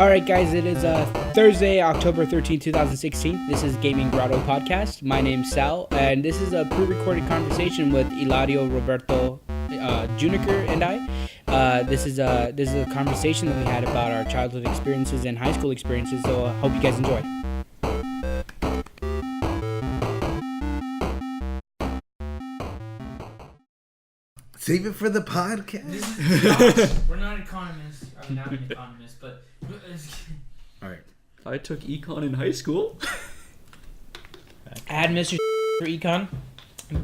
Alright guys, it is Thursday, October 13th, 2016. This is Gaming Grotto Podcast. My name's Sal, and this is a pre-recorded conversation with Eladio, Roberto, Juniker, and I. This is a conversation that we had about our childhood experiences and high school experiences, so I hope you guys enjoy. Save it for the podcast. We're not economists. I mean, I'm an economist, but... Alright. I took econ in high school. I had Mr. for econ.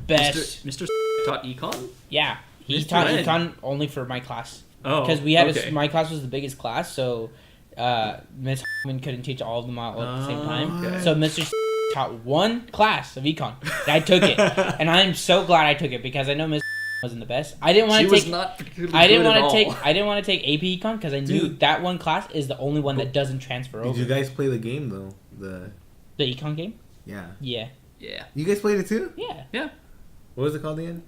Best. Mr. taught econ? Yeah. He Mr. taught Ed. econ only for my class. Oh, Because we had okay. my class was the biggest class, so Miss couldn't teach all of them all at the same time. Okay. So Mr. taught one class of econ. And I took it, and I'm so glad I took it because I know Miss wasn't the best. I didn't want She to was take. not particularly I didn't good at want to all. take. I didn't want to take AP econ because I knew Dude. that one class is the only one that doesn't transfer Did over. you guys play the game though? The econ game? Yeah. Yeah. Yeah. You guys played it too? Yeah. What was it called again?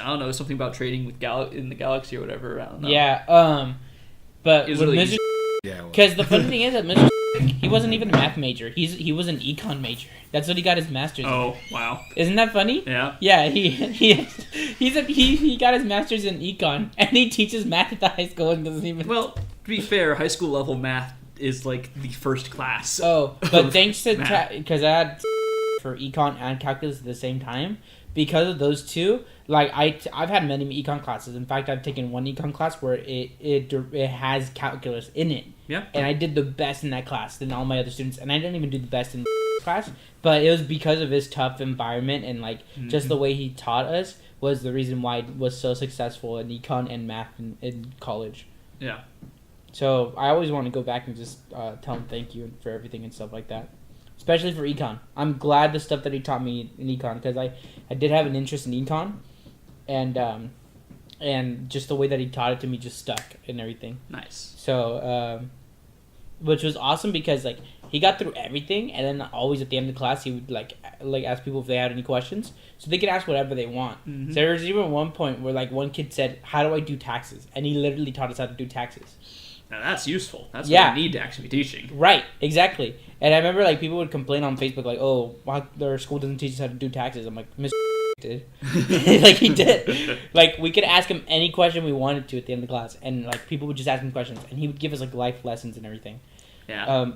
I don't know, something about trading with in the galaxy or whatever. I don't know. Yeah. But It was with really Mr. easy. Yeah. Because the funny thing is that Mr. he wasn't even a math major. He was an econ major. That's what he got his master's in. Oh, wow. Isn't that funny? Yeah. Yeah, he got his master's in econ, and he teaches math at the high school and doesn't even. Well, to be fair, high school level math is like the first class. Oh, but thanks to Math. because I had for econ and calculus at the same time. Because of those two, like I've had many econ classes. In fact, I've taken one econ class where it has calculus in it. Yeah. And I did the best in that class than all my other students, and I didn't even do the best in class. But it was because of his tough environment and just the way he taught us was the reason why I was so successful in econ and math in college. Yeah. So I always want to go back and just tell him thank you for everything and stuff like that. Especially for econ. I'm glad the stuff that he taught me in econ because I did have an interest in econ, and just the way that he taught it to me just stuck and everything. Nice. So, which was awesome because he got through everything, and then always at the end of the class he would like ask people if they had any questions, so they could ask whatever they want. Mm-hmm. So there was even one point where one kid said, "How do I do taxes?" And he literally taught us how to do taxes. Now that's useful. That's Yeah. what we need to actually be teaching. Right, exactly. And I remember people would complain on Facebook "Oh, why their school doesn't teach us how to do taxes." I'm like, Mr. did. He did. We could ask him any question we wanted to at the end of the class, and people would just ask him questions, and he would give us life lessons and everything. Yeah.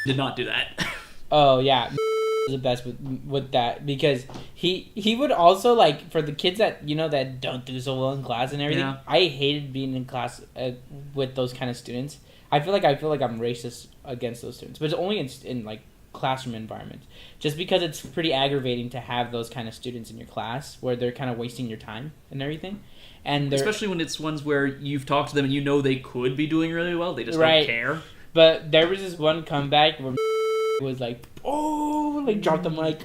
Did not do that. Oh yeah, was the best with that because he would also for the kids that that don't do so well in class and everything. Yeah. I hated being in class with those kind of students. I feel like I'm racist against those students, but it's only in classroom environments. Just because it's pretty aggravating to have those kind of students in your class where they're kind of wasting your time and everything, and especially when it's ones where you've talked to them and you know they could be doing really well, they just Right. don't care. But there was this one comeback where was dropped the mic.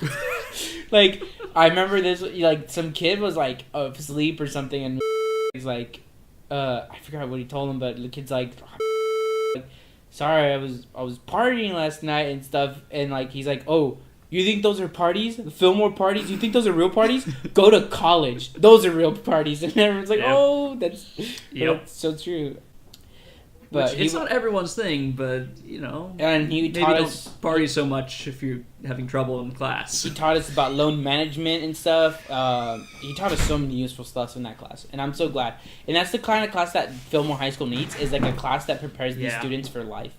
I remember this, some kid was asleep or something, and he's I forgot what he told him, but the kid's sorry, I was partying last night and stuff, and he's oh, you think those are parties? The Fillmore parties? You think those are real parties? Go to college. Those are real parties. And everyone's Yeah. oh, that's Yep. so true. But But it's not everyone's thing, but and he maybe taught don't us party so much if you're having trouble in class. He taught us about loan management and stuff. He taught us so many useful stuff in that class, and I'm so glad. And that's the kind of class that Fillmore High School needs, is a class that prepares these Yeah. students for life.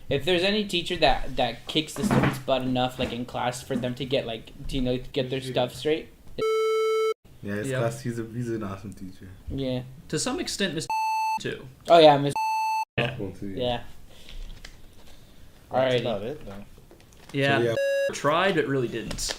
If there's any teacher that kicks the students' butt enough, in class, for them to get to get their stuff straight. Yeah, his Yep. class. He's an awesome teacher. Yeah. To some extent, Mr. too. Oh yeah, Miss. Yeah. Cool too, Yeah. That's Alrighty. about it, though. Yeah. So, Tried, but really didn't.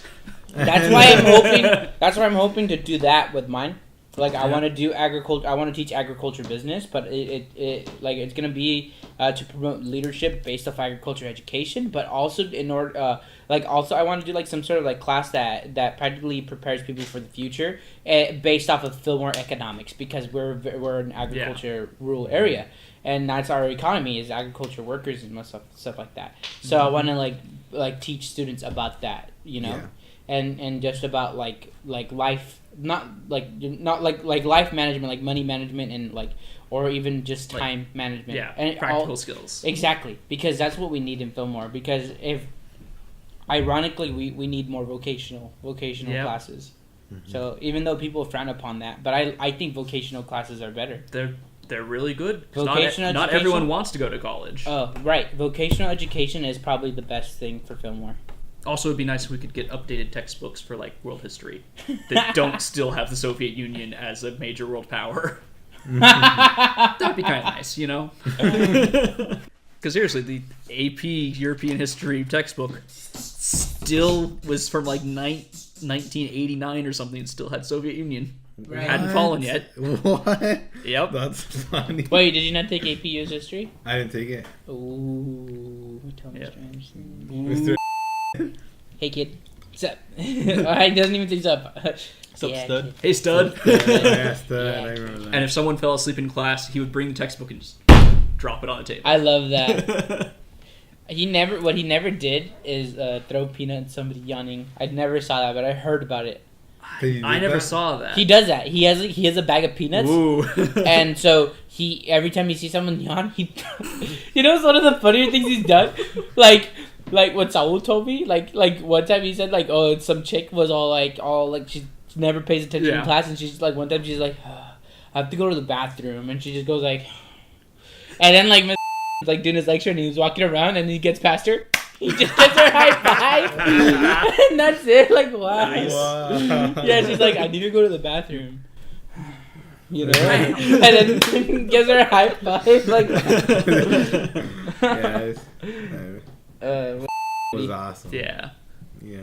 That's why I'm hoping. That's why I'm hoping to do that with mine. I Yeah. want to do agriculture. I want to teach agriculture business, but it's gonna be to promote leadership based off agriculture education, but also in order also I want to do some sort of class that practically prepares people for the future, based off of Fillmore economics, because we're an agriculture rural area, and that's our economy is agriculture workers and stuff like that. So I want to teach students about that, Yeah. and just about life not like life management, like money management, and like, or even just time management. Yeah, and practical skills. Exactly, because that's what we need in Fillmore. Because if, ironically, we need more vocational classes. Mm-hmm. So even though people frown upon that, but I think vocational classes are better. They're really good. Vocational Not education? everyone wants to go to college. Oh, right. Vocational education is probably the best thing for Fillmore. Also, it'd be nice if we could get updated textbooks for like world history that don't still have the Soviet Union as a major world power. That'd be kind of nice, you know? Because seriously, the AP European history textbook still was from like 1989 or something and still had Soviet Union. Right. Hadn't fallen yet. What? Yep. That's funny. Wait, did you not take AP US history? I didn't take it. Ooh, tell me Yep. strange. Mr. Hey kid, what's up? He doesn't even think up. What's up, stud? Kid. Hey, stud. Yeah, stud. Yeah. I remember that. And if someone fell asleep in class, he would bring the textbook and just drop it on the table. I love that. What he never did is throw peanut at somebody yawning. I never saw that, but I heard about it. I never saw that. He does that. He has a bag of peanuts. Ooh. And so he every time he sees someone yawn, you know, it's one of the funnier things he's done. Like what Saul told me. Like one time he said like, oh, some chick was all like she never pays attention in class, and she's like, one time she's like, I have to go to the bathroom, and she just goes like, and then like like doing his lecture, and he was walking around, and he gets past her. He just gives her a high five, and that's it. Like, wow. Nice. Wow. Yeah, she's like, I need to go to the bathroom. You know? And then gives her a high five. Like, Yes. uh, It was awesome. Yeah. Yeah.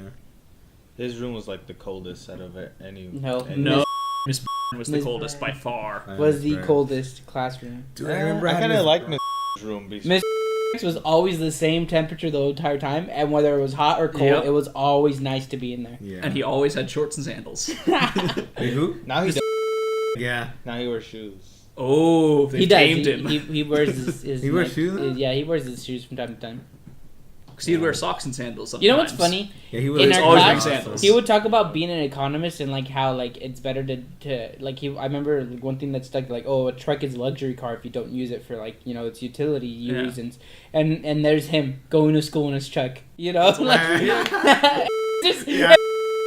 His room was like the coldest out of it. No. No. Miss was the Miss coldest by far. was the coldest classroom. Dude, I remember I kind having of this- like Miss room. Because Miss was always the same temperature the entire time, and whether it was hot or cold, Yep. it was always nice to be in there. Yeah. And he always had shorts and sandals. Hey, who? now he Yeah. now he wears shoes. Oh, they He does. tamed He, him. he wears his He wears shoes now? Yeah, he wears his shoes from time to time. Because he'd wear socks and sandals sometimes. You know what's funny? Yeah, he was In our always class, wearing sandals. he would talk about being an economist and like how like it's better to like I remember like, one thing that stuck like, oh, a truck is a luxury car if you don't use it for like, you know, its utility Yeah. reasons, and there's him going to school in his truck, you know, like just Yeah.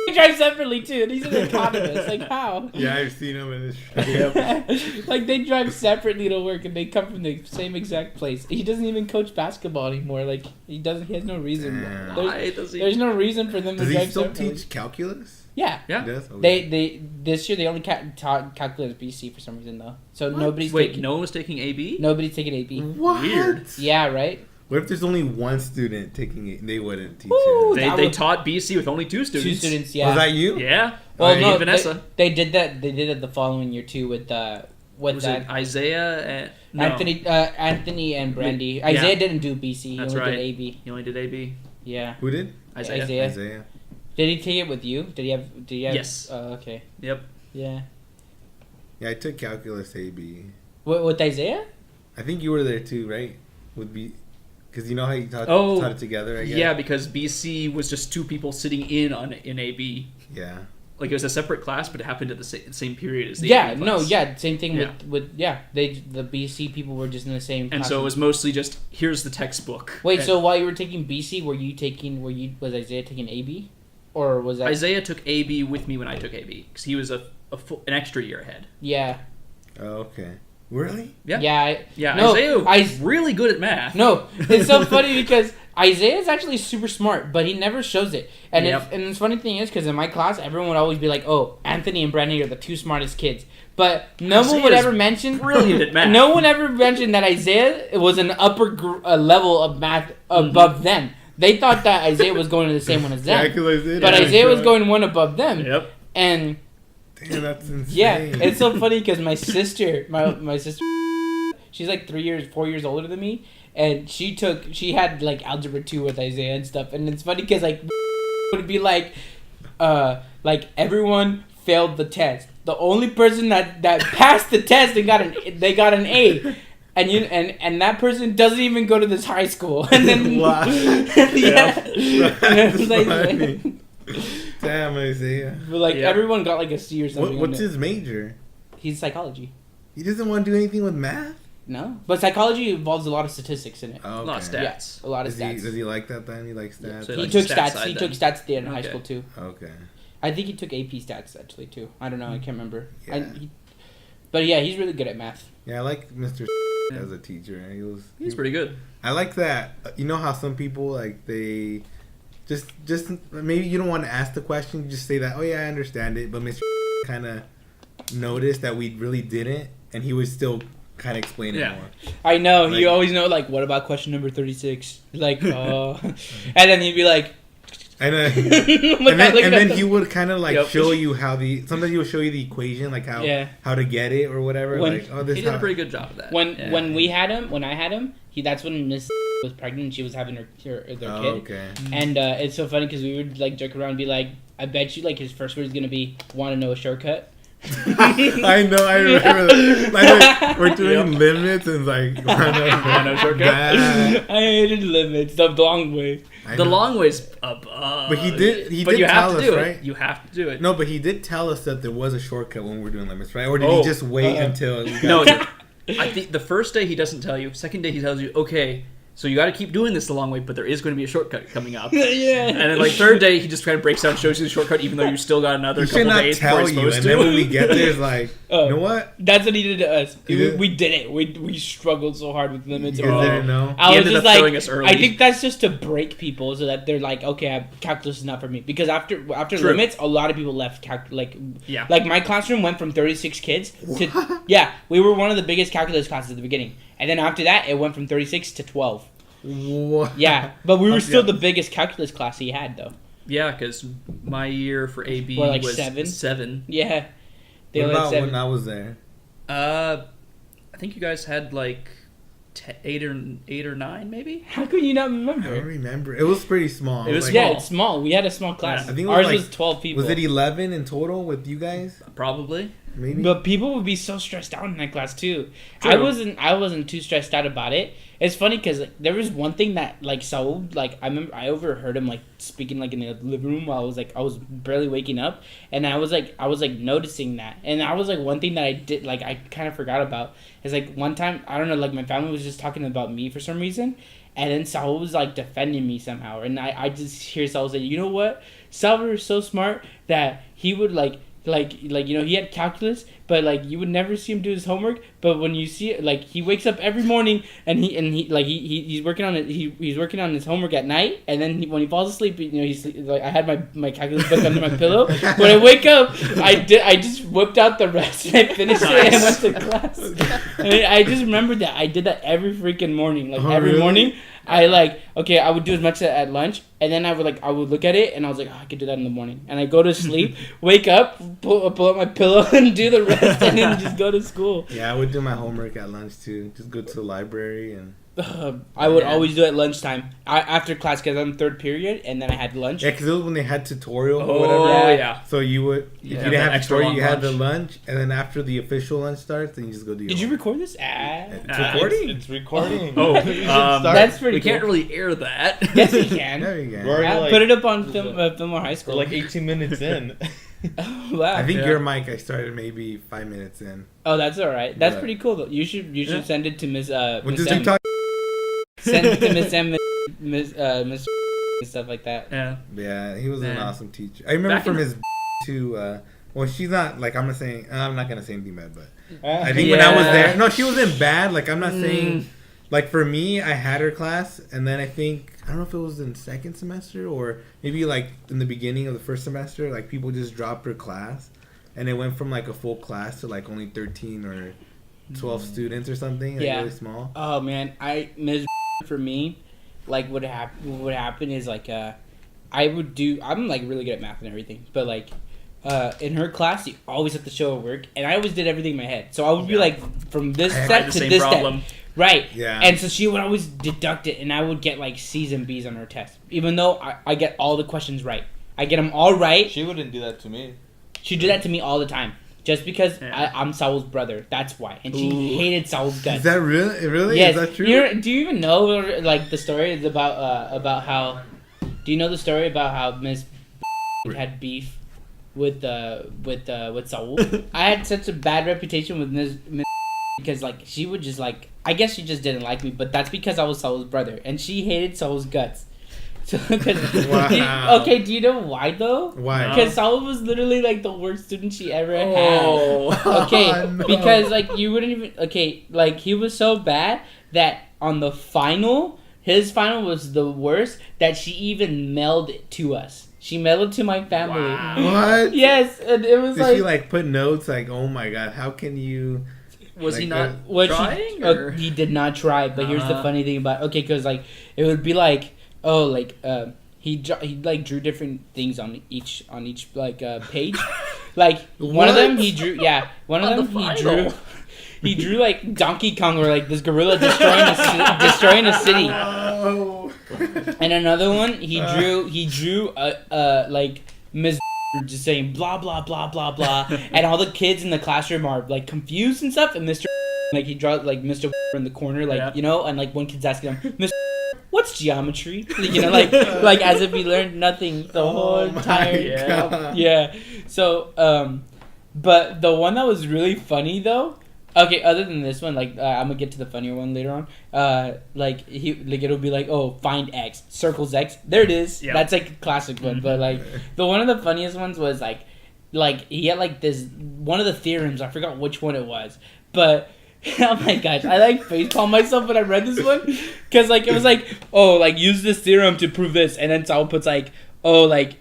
he drives separately too, and he's an economist. Like how? Yeah, I've seen him in this. Like they drive separately to work and they come from the same exact place. He doesn't even coach basketball anymore. Like he has no reason. Damn. Why does he? There's no reason for them Does to he drive still separately. teach calculus? Yeah. Yeah. He does? Okay. They this year they only taught calculus BC for some reason though. So nobody's Wait, taking no one was taking AB? nobody's taking AP. What? Weird. Yeah, right. What if there's only one student taking it? They wouldn't teach Woo! it. They, That they would- taught BC with only two students. 2 students. Yeah. Was that you? Yeah. well, Oh, no, and Vanessa. They did that. They did it the following year too with with Was that it Isaiah and no, Anthony and Brandy. Yeah. Isaiah didn't do BC. He That's only right. did AB. He only did AB. Yeah. Who did? Isaiah. Isaiah. Isaiah. Did he take it with you? Did he have? Did he have? Yes. Oh, okay. Yep. Yeah. Yeah, I took calculus AB. With Isaiah? I think you were there too, right? Would be, because you know how you taught it together. I guess. Yeah, because BC was just two people sitting in AB. Yeah. Like it was a separate class, but it happened at the same period as the Yeah. AB No. class. Yeah. Same thing Yeah. with the BC people were just in the same. And so it was mostly just here's the textbook. Wait. And So while you were taking BC, was Isaiah taking AB, or was that? Isaiah took AB with me when I took AB because he was an extra year ahead. Yeah. Oh, okay. Really? Yeah. Yeah. No, No, Isaiah really good at math. No, it's so funny because Isaiah is actually super smart, but he never shows it. And Yep. and the funny thing is, because in my class, everyone would always be like, "Oh, Anthony and Brandon are the two smartest kids," but no one would Isaiah's ever mention. brilliant at math. No one ever mentioned that Isaiah was an upper level of math above them. They thought that Isaiah was going to the same one as them, Calculus did. but Yeah, Isaiah was sure. going one above them. Yep. And Damn, that's insane. yeah, it's so funny because my sister, my sister, she's like 4 years older than me, and she had like algebra 2 with Isaiah and stuff, and it's funny because like would be like everyone failed the test. The only person that passed the test and got an A. And and that person doesn't even go to this high school. And then Wow. yeah. That's Like, funny. Damn, Isaiah. But like Yeah. everyone got like a C or something. What's on it. his major? He's psychology. He doesn't want to do anything with math? No, but psychology involves a lot of statistics in it. Oh, A lot of okay. stats. A lot of Does he, stats. does he like that then? He likes Yeah, stats? so He like took the stats stats. side He then. took stats at the end of high Okay. school too. Okay. I think he took AP stats actually too. I don't know. I can't remember. Yeah. But yeah, he's really good at math. Yeah, I like Mr. as a teacher. He's pretty good. I like that. You know how some people like they just maybe you don't want to ask the question, you just say that, oh yeah, I understand it, but Mr. kind of noticed that we really didn't, and he would still kind of explain it Yeah. more. I know. Like- You always know like, what about question number 36? Like, oh, and then he'd be like, And like, and then he would kind of like Yep. show you how sometimes he would show you the equation, like how to get it or whatever. When- like, oh, this He did how, a pretty good job of that. when Yeah. when I had him, that's when Miss was pregnant. And she was having their kid. okay. And it's so funny because we would like joke around and be like, I bet you like his first word is gonna be, want to know a shortcut? I know, I remember that. Like, we're doing Yep. limits and like, no shortcut. bad. I hated limits the long way. I The know. long way's above. But he did But you have tell to do us, it. right? You have to do it. No, but he did tell us that there was a shortcut when we were doing limits, right? Or did Oh. he just wait Uh-uh. until? We got No, to- I think the first day he doesn't tell you. Second day he tells you, okay, so you got to keep doing this the long way, but there is going to be a shortcut coming up. Yeah. And then like third day he just kind of breaks down, shows you the shortcut, even though you still got another He couple should not days before tell you're you, supposed and to. then when we get there, it's like, Oh. you know what? That's what he did to us. He We, did? we did it. We struggled so hard with limits. You guys didn't know. I He was ended just up like, throwing us early. I think that's just to break people so that they're like, okay, calculus is not for me. Because after True. limits, a lot of people left Yeah. Like my classroom went from 36 kids to yeah, we were one of the biggest calculus classes at the beginning, and then after that, it went from 36 to 12. What? Yeah, but we were still Yeah. the biggest calculus class he had though. Yeah, because my year for AB What, like was seven? 7. Yeah, they What only had about 7. when I was there? I think you guys had like 8 or 9, maybe. How could you not I don't remember? remember. It was pretty small. It was like, Yeah, small. it's small. We had a small class. I think it was Ours like- was 12 people. Was it 11 in total with you guys? Probably. Maybe. But people would be so stressed out in that class too. True. I wasn't too stressed out about it. It's funny because like, there was one thing that like Saul, like I remember I overheard him like speaking like in the living room while I was barely waking up, and I was like noticing that, and I was like one thing that I did like I kind of forgot about is like one time I don't know, like my family was just talking about me for some reason, and then Saul was like defending me somehow, and I just hear Saul say, you know what, Salvador is so smart that he would like you know, he had calculus, but like you would never see him do his homework. But when you see it, like he wakes up every morning and he's working on it. He's working on his homework at night, and then when he falls asleep, you know, he's like, I had my calculus book under my pillow. When I wake up, I just whipped out the rest and I finished it and went to class. And I just remembered that I did that every freaking morning. Like Oh, every really? morning, I I would do as much at lunch, and then I would look at it and I was like, oh, I could do that in the morning, and I go to sleep, wake up, pull up my pillow and do the rest, and then just go to school. Yeah, I would do my homework at lunch too. Just go to the library and. I would Yeah. always do it at lunchtime, after class, because I'm third period, and then I had lunch. Yeah, because it was when they had tutorial or Oh, whatever. yeah. So you would, if Yeah, you that didn't have extra tutorial, long you had the lunch. lunch, and then after the official lunch starts, then you just go do your Did you homework. record this? It's Ah, recording? It's recording. Oh, You should start- That's pretty we can't cool. really air that. Yes, you can. There you go. We're like, Put it up on Fillmore High we're School. like 18 minutes in. Wow. I think Yeah. your mic, I started maybe 5 minutes in. Oh, that's all right. That's Yeah. pretty cool though. You should Yeah. send it to Miss What Miss does M. TikTok? Send it to Miss M, Miss and stuff like that. Yeah. Yeah, he was an Yeah. awesome teacher. I remember Back from in his to, well, she's not, like, I'm not going to say anything bad, but I think when I was Yeah. there, no, she wasn't bad. Like, I'm not Mm. saying, like, for me, I had her class, and then I think, I don't know if it was in second semester or maybe, like, in the beginning of the first semester, like, people just dropped her class, and it went from, like, a full class to, like, only 13 or 12 students or something, like, Yeah. really small. Oh man, Ms. for me, like what happen is like I'm like really good at math and everything, but like in her class you always have to show her work, and I always did everything in my head, so I would be Yeah. like from this I had step the to same this problem. step, right? Yeah. And so she would always deduct it, and I would get like C's and B's on her test, even though I get all the questions right. I get them all right. She wouldn't do that to me. She did that to me all the time. Just because Yeah. I'm Saul's brother, that's why. And she Ooh. hated Saul's guts. Is that really? Really? Yes. Is that true? Do you even know like the story is about how? Do you know the story about how Miss had beef with Saul. I had such a bad reputation with Ms. because like she would just like, I guess she just didn't like me, but that's because I was Saul's brother and she hated Saul's guts. So, Wow. okay, do you know why though? Why? Because Saul was literally like the worst student she ever had. Oh. Okay, Oh, no. because like you wouldn't even, okay, like he was so bad that on the final, his final was the worst, that she even mailed it to us. She mailed it to my family. Wow. What? Yes, and it was Did like, she like put notes like, oh my god, how can you? Was he Like not what trying? he, Or? he did not try, but here's the funny thing about, okay, because like it would be like, oh, like he like drew different things on each like page. Like one of them he drew, yeah, one of On them the he final. drew like Donkey Kong or like this gorilla destroying a city. Oh. And another one he drew like Ms. just saying blah blah blah blah blah, and all the kids in the classroom are like confused and stuff, and Mr. like he draws like Mr. in the corner, like, Yeah. you know, and like one kid's asking him, Mr. what's geometry? You know, like as if he learned nothing the whole Oh my entire God. yeah. So but the one that was really funny though. Okay, other than this one, like I'm gonna get to the funnier one later on. Like it'll be like, oh, find X, circles X. There it is. Yeah. That's like a classic one. But like the one of the funniest ones was like he had like this one of the theorems. I forgot which one it was, but oh my gosh, I like facepalm myself when I read this one because like it was like, oh, like use this theorem to prove this, and then Saul puts like, oh, like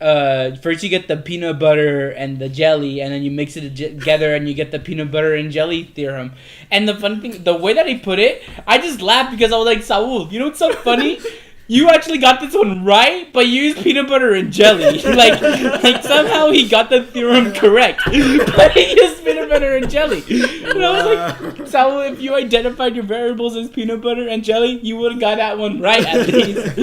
first you get the peanut butter and the jelly, and then you mix it together and you get the peanut butter and jelly theorem. And the funny thing, the way that he put it, I just laughed because I was like, Saul, you know what's so funny? You actually got this one right, but you used peanut butter and jelly. like somehow he got the theorem correct, but he used peanut butter and jelly. And I was like, Saul, if you identified your variables as peanut butter and jelly, you would have got that one right at least.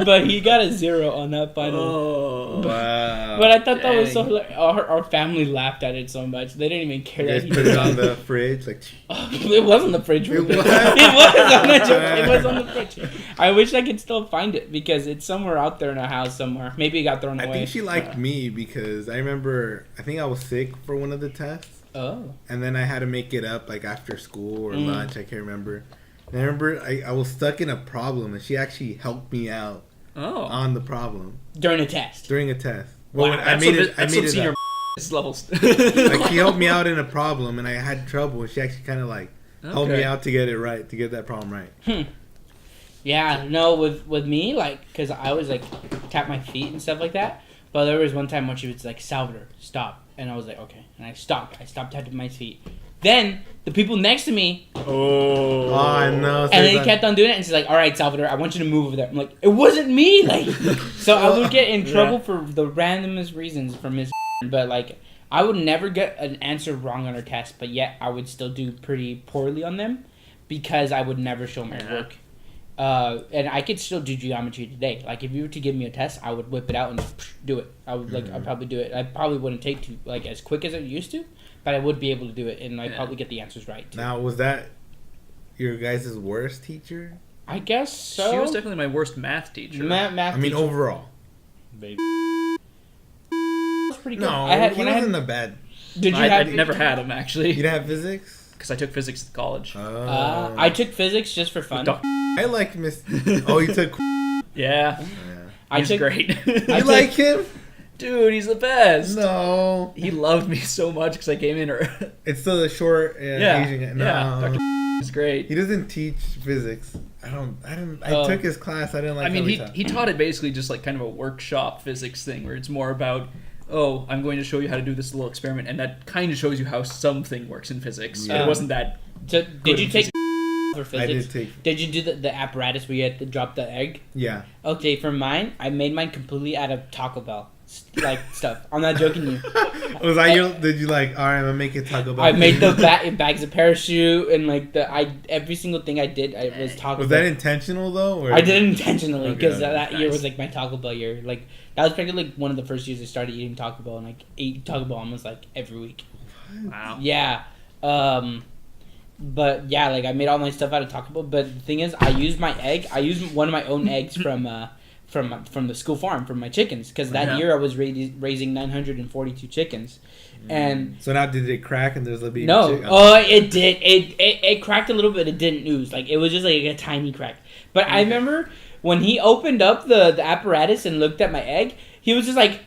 But he got a 0 on that final. Oh. Wow. But I thought that was so Dang. hilarious. Our family laughed at it so much. They didn't even care You that guys he put did it on that. the fridge, like. It was on the fridge. It was? It was on the joke. It was on the fridge. I wish I could still find it because it's somewhere out there in a house somewhere. Maybe it got thrown I away. think she liked me because I remember. I think I was sick for one of the tests, Oh. and then I had to make it up like after school or lunch. I can't remember. And I remember I was stuck in a problem, and she actually helped me out Oh. on the problem During a test. during a test. Wow, When I That's made some, it. I that's made some it senior up. levels. Like she helped me out in a problem, and I had trouble, and she actually kind of like helped me Okay. out to get it right, to get that problem right. Yeah, no, with me, like, because I was, like, tap my feet and stuff like that. But there was one time when she was like, Salvador, stop. And I was like, okay. And I stopped. I stopped tapping my feet. Then, the people next to me, Oh. Oh no! and then he kept on doing it. And she's like, all right, Salvador, I want you to move over there. I'm like, it wasn't me. Like, so I would get in trouble for the randomest reasons from Miss. But, like, I would never get an answer wrong on her test. But yet, I would still do pretty poorly on them because I would never show my work. And I could still do geometry today. Like, if you were to give me a test, I would whip it out and just do it. I would, like, I'd probably do it. I probably wouldn't take to, like, as quick as I used to, but I would be able to do it, and I'd probably get the answers right, too. Now, was that your guys' worst teacher? I guess so. She was definitely my worst math teacher. Math I mean, teacher overall. was pretty good. No, I had, he when I wasn't had, a bad. did you I have... never had them, actually. You didn't have physics? Because I took physics at college. I took physics just for fun. Doc- I like Miss. Oh, you took. Yeah. Yeah. I He's took great. You took- like him? Dude, he's the best. No. He loved me so much because I came in. It's still the short Asian guy. No. Yeah. Dr. is great. He doesn't teach physics. I Oh. took his class. I didn't like. I mean, how he taught it basically just like kind of a workshop physics thing where it's more about, oh, I'm going to show you how to do this little experiment, and that kind of shows you how something works in physics. Yeah. It wasn't that. So, Good did you in take for I physics? did take. Did you do the apparatus where you had to drop the egg? Yeah. Okay, for mine, I made mine completely out of Taco Bell like stuff. I'm not joking you. Was that your? Did you like? All right, I'm gonna make it Taco Bell. I made the bags of parachute and like every single thing I did I was Taco Was Bell. that intentional though? Or? I did it intentionally Okay, because that year nice. was like my Taco Bell year. Like that was practically like one of the first years I started eating Taco Bell, and like ate Taco Bell almost like every week. Wow. Yeah, but yeah, like I made all my stuff out of Taco Bell. But the thing is, I used my egg. I used one of my own eggs from from the school farm from my chickens because that year I was raising 942 chickens. And so now did it crack and there's a baby no, chicken? it did. It cracked a little bit. It didn't ooze. Like it was just like a tiny crack. But I remember when he opened up the apparatus and looked at my egg, he was just like,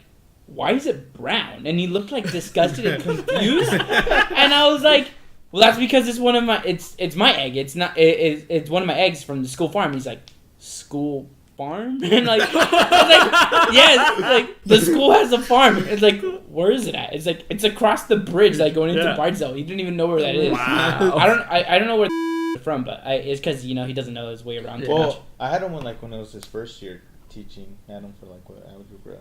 "Why is it brown?" And he looked like disgusted and confused. And I was like, "Well, that's because it's one of my it's my egg. It's not it's one of my eggs from the school farm." He's like, "School farm?" And like I was like, "Yes." Like the school has a farm. It's like, where is it at? It's like it's across the bridge, like going into Bardsdale. He didn't even know where that is. Wow. I don't know where it's from, but it's because he doesn't know his way around. Well, I had him when it was his first year teaching. I had him for algebra.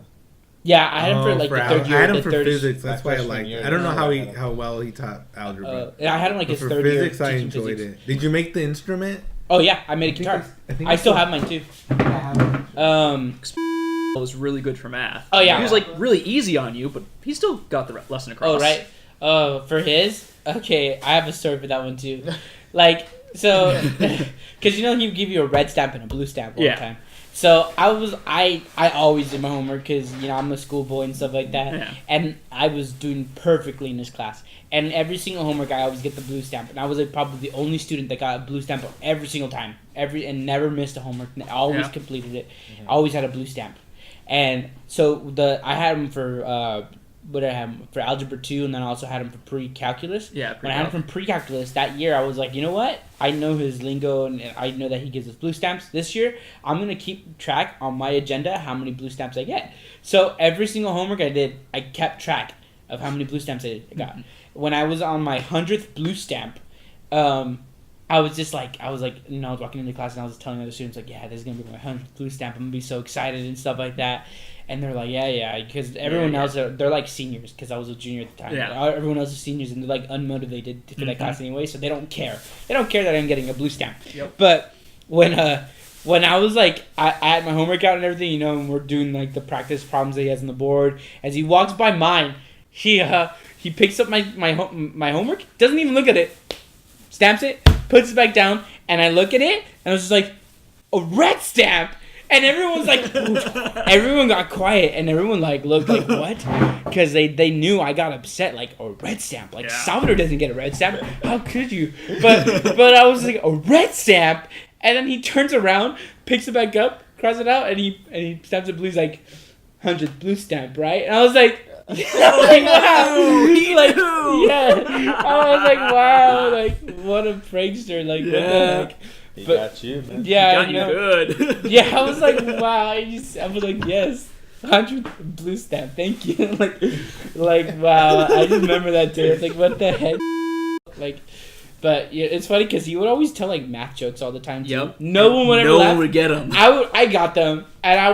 Yeah, I had him for the third year. I had him the for third physics. That's why I freshman like. year, I don't know yeah. how well he taught algebra. I had him like But his for third year. physics, I teaching enjoyed physics. it. Did you make the instrument? Oh yeah, I made a guitar. I still have mine too. Was really good for math. Oh, yeah. He was like really easy on you, but he still got the lesson across. Oh right. For his, okay, I have a story for that one too. Like so, because he would give you a red stamp and a blue stamp all the time. So I always did my homework because I'm a schoolboy and stuff like that, and I was doing perfectly in this class. And every single homework I always get the blue stamp, and I was like probably the only student that got a blue stamp every single time, and never missed a homework. I always completed it. I always had a blue stamp, and so I had him for what did I have him for algebra 2, and then I also had him for pre-calculus. Yeah. When I had him from pre-calculus that year, I was like, you know what? I know his lingo, and I know that he gives us blue stamps. This year, I'm gonna keep track on my agenda how many blue stamps I get. So every single homework I did, I kept track of how many blue stamps I got. When I was on my 100th blue stamp, I was walking into class and I was telling other students like, yeah, this is gonna be my 100th blue stamp. I'm gonna be so excited and stuff like that. And they're like, yeah, because everyone else they're like seniors because I was a junior at the time. Yeah. Everyone else is seniors and they're like unmotivated for that class anyway, so they don't care. They don't care that I'm getting a blue stamp. Yep. But when I was like, I had my homework out and everything, and we're doing like the practice problems that he has on the board. As he walks by mine, he picks up my homework, doesn't even look at it, stamps it, puts it back down, and I look at it and I was just like, a red stamp. And everyone's like, everyone got quiet, and everyone like looked like what? Because they knew I got upset, like a red stamp. Like Salvador doesn't get a red stamp. How could you? But I was like a red stamp, and then he turns around, picks it back up, crosses it out, and he stamps it blue. He's like 100th blue stamp, right? And I was like. Wow! Like, yeah, I was like, wow, like what a prankster, like what the heck? He got you, man. Yeah, Got you good. Yeah, I was like, wow. I was like, yes, 100 blue stamp. Thank you. like, wow. I just remember that too. It's like, what the heck? Like, but yeah, it's funny because he would always tell like math jokes all the time. Too. Yep. No one would ever No laugh. one would get them. I got them, and I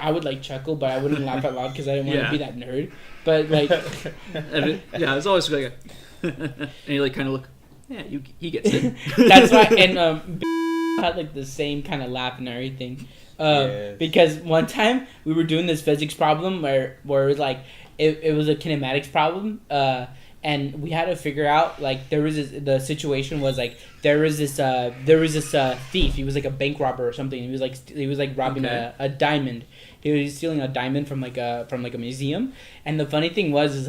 would like chuckle, but I wouldn't laugh out loud because I didn't want to be that nerd. But like, it's always like, and you like kind of look. Yeah, he gets it. That's why, and had like the same kind of laugh and everything, because one time we were doing this physics problem where it was like it was a kinematics problem, and we had to figure out like the situation was like there was this thief. He was like a bank robber or something. He was like robbing a diamond. He was stealing a diamond from a museum. And the funny thing was